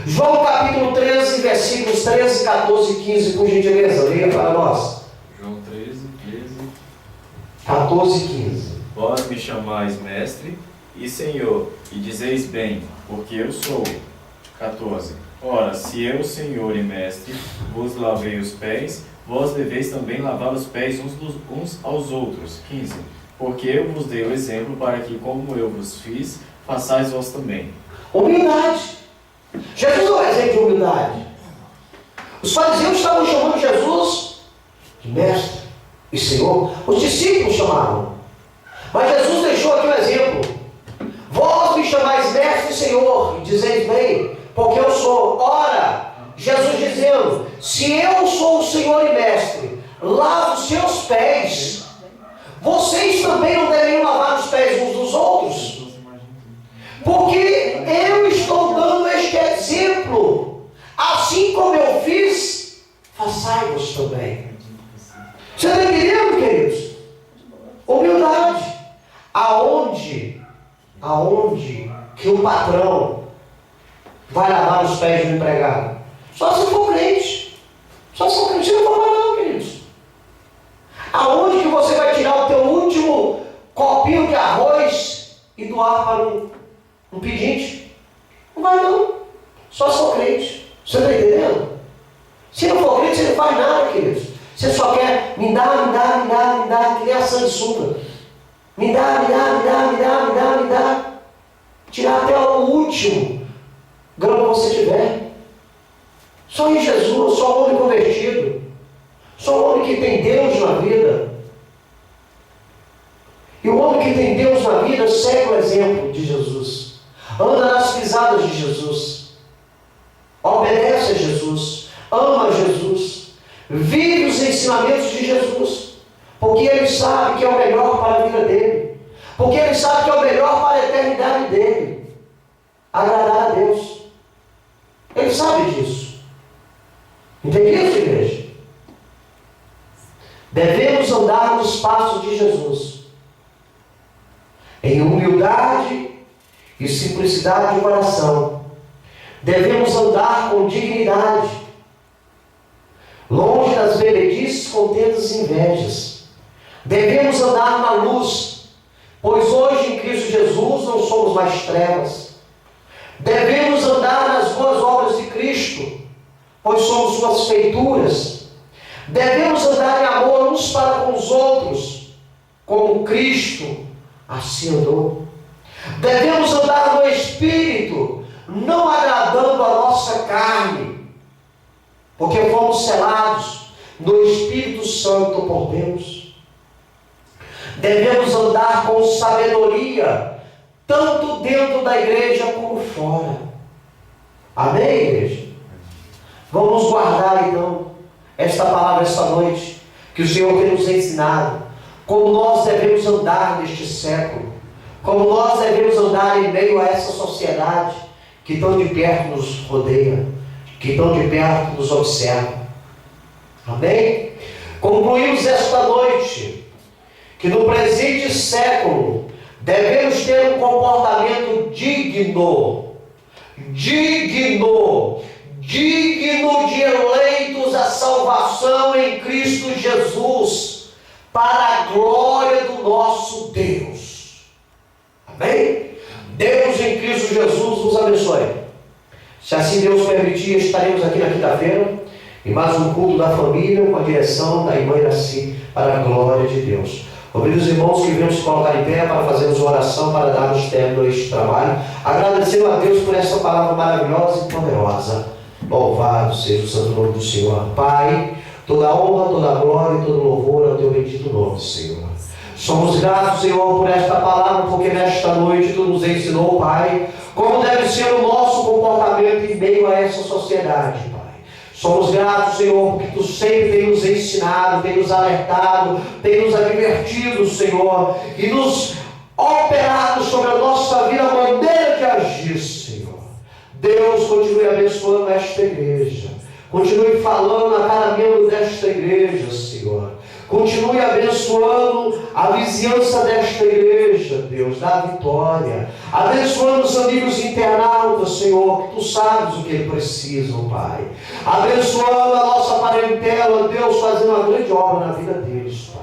João capítulo 13, versículos 13, 14 e 15, por gentileza, leia para nós. João 13, 14 e 15. Vós me chamais mestre e senhor, e dizeis bem, porque eu sou. 14. Ora, se eu, senhor e mestre, vos lavei os pés, vós deveis também lavar os pés uns aos outros. 15. Porque eu vos dei o exemplo para que, como eu vos fiz, façais vós também. Humildade. Jesus é um exemplo de humildade. Os fariseus estavam chamando Jesus de mestre e senhor. Os discípulos chamaram. Mas Jesus deixou aqui um exemplo. Vós me chamais mestre e senhor, e dizeis bem, porque eu sou. Ora, Jesus dizendo: se eu sou o senhor e mestre, lavo os seus pés, vocês também não deveriam lavar os pés uns dos outros. Porque eu estou dando este exemplo. Assim como eu fiz, façai-vos também. Você está entendendo, queridos? Humildade. Aonde que o patrão vai lavar os pés do empregado? Só se for crente. Só se for crente. Se não for mais não, queridos. Aonde que você vai tirar o teu último copinho de arroz e doar para um pedinte? Não vai não. Só se for crente. Você está entendendo? Se não for crente, você não faz nada, queridos. Você só quer me dá, que nem a sanguessuga. Me dá. Tirar até o último grão que você tiver. Só em Jesus, só o homem convertido. Só o homem que tem Deus na vida. E o homem que tem Deus na vida segue o exemplo de Jesus. Anda nas pisadas de Jesus. Obedece a Jesus. Ama Jesus. Vive os ensinamentos de Jesus. Porque ele sabe que é o melhor para a vida dele. Porque ele sabe que é o melhor para a eternidade dele. Agradar a Deus. Ele sabe disso. Entende isso, igreja? Devemos andar nos passos de Jesus, em humildade e simplicidade de coração. Devemos andar com dignidade, longe das bebedices, contendas e invejas. Devemos andar na luz, pois hoje em Cristo Jesus não somos mais trevas. Devemos andar nas boas obras de Cristo, pois somos suas feituras. Devemos andar em amor uns para com os outros, como Cristo assim andou. Devemos andar no Espírito, não agradando a nossa carne, porque fomos selados no Espírito Santo por Deus. Devemos andar com sabedoria, tanto dentro da igreja como fora. Amém, igreja? Vamos guardar então esta palavra esta noite, que o Senhor tem nos ensinado, como nós devemos andar neste século, como nós devemos andar em meio a essa sociedade que tão de perto nos rodeia, que tão de perto nos observa. Amém? Concluímos esta noite que no presente século devemos ter um comportamento digno de eleitos à salvação em Cristo Jesus, para a glória do nosso Deus. Amém? Deus em Cristo Jesus nos abençoe. Se assim Deus permitir, estaremos aqui na quinta-feira em mais um culto da família com a direção da irmã Iraci, para a glória de Deus. Convido os irmãos que venham se colocar em pé para fazermos uma oração para darmos término a este trabalho, agradecendo a Deus por essa palavra maravilhosa e poderosa. Louvado seja o santo nome do Senhor. Pai, toda a honra, toda a glória e todo louvor ao teu bendito nome, Senhor. Somos gratos, Senhor, por esta palavra, porque nesta noite tu nos ensinou, Pai, como deve ser o nosso comportamento em meio a essa sociedade, Pai. Somos gratos, Senhor, porque tu sempre tem nos ensinado, tem nos alertado, tem nos advertido, Senhor, e nos operado sobre a nossa vida a maneira de agir, Senhor. Deus, continue abençoando esta igreja, continue falando a cada membro desta igreja, Senhor. Continue abençoando a vizinhança desta igreja, Deus, da Vitória. Abençoando os amigos internautas, Senhor, que tu sabes o que eles precisam, Pai. Abençoando a nossa parentela, Deus, fazendo uma grande obra na vida deles, Pai.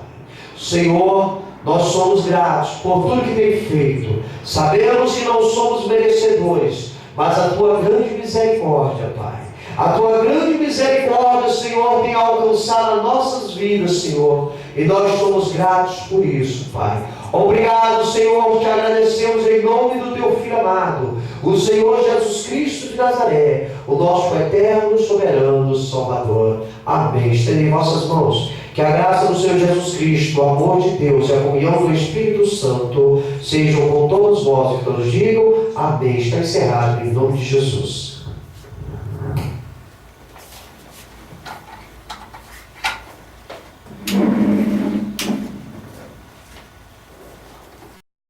Senhor, nós somos gratos por tudo que tem feito. Sabemos que não somos merecedores, mas a tua grande misericórdia, Pai. A tua grande misericórdia, Senhor, tem alcançado as nossas vidas, Senhor, e nós somos gratos por isso, Pai. Obrigado, Senhor, te agradecemos em nome do teu Filho amado, o Senhor Jesus Cristo de Nazaré, o nosso eterno, soberano Salvador. Amém. Estendem vossas mãos. Que a graça do Senhor Jesus Cristo, o amor de Deus e a comunhão do Espírito Santo sejam com todos vós, e todos digam amém. Está encerrado em nome de Jesus.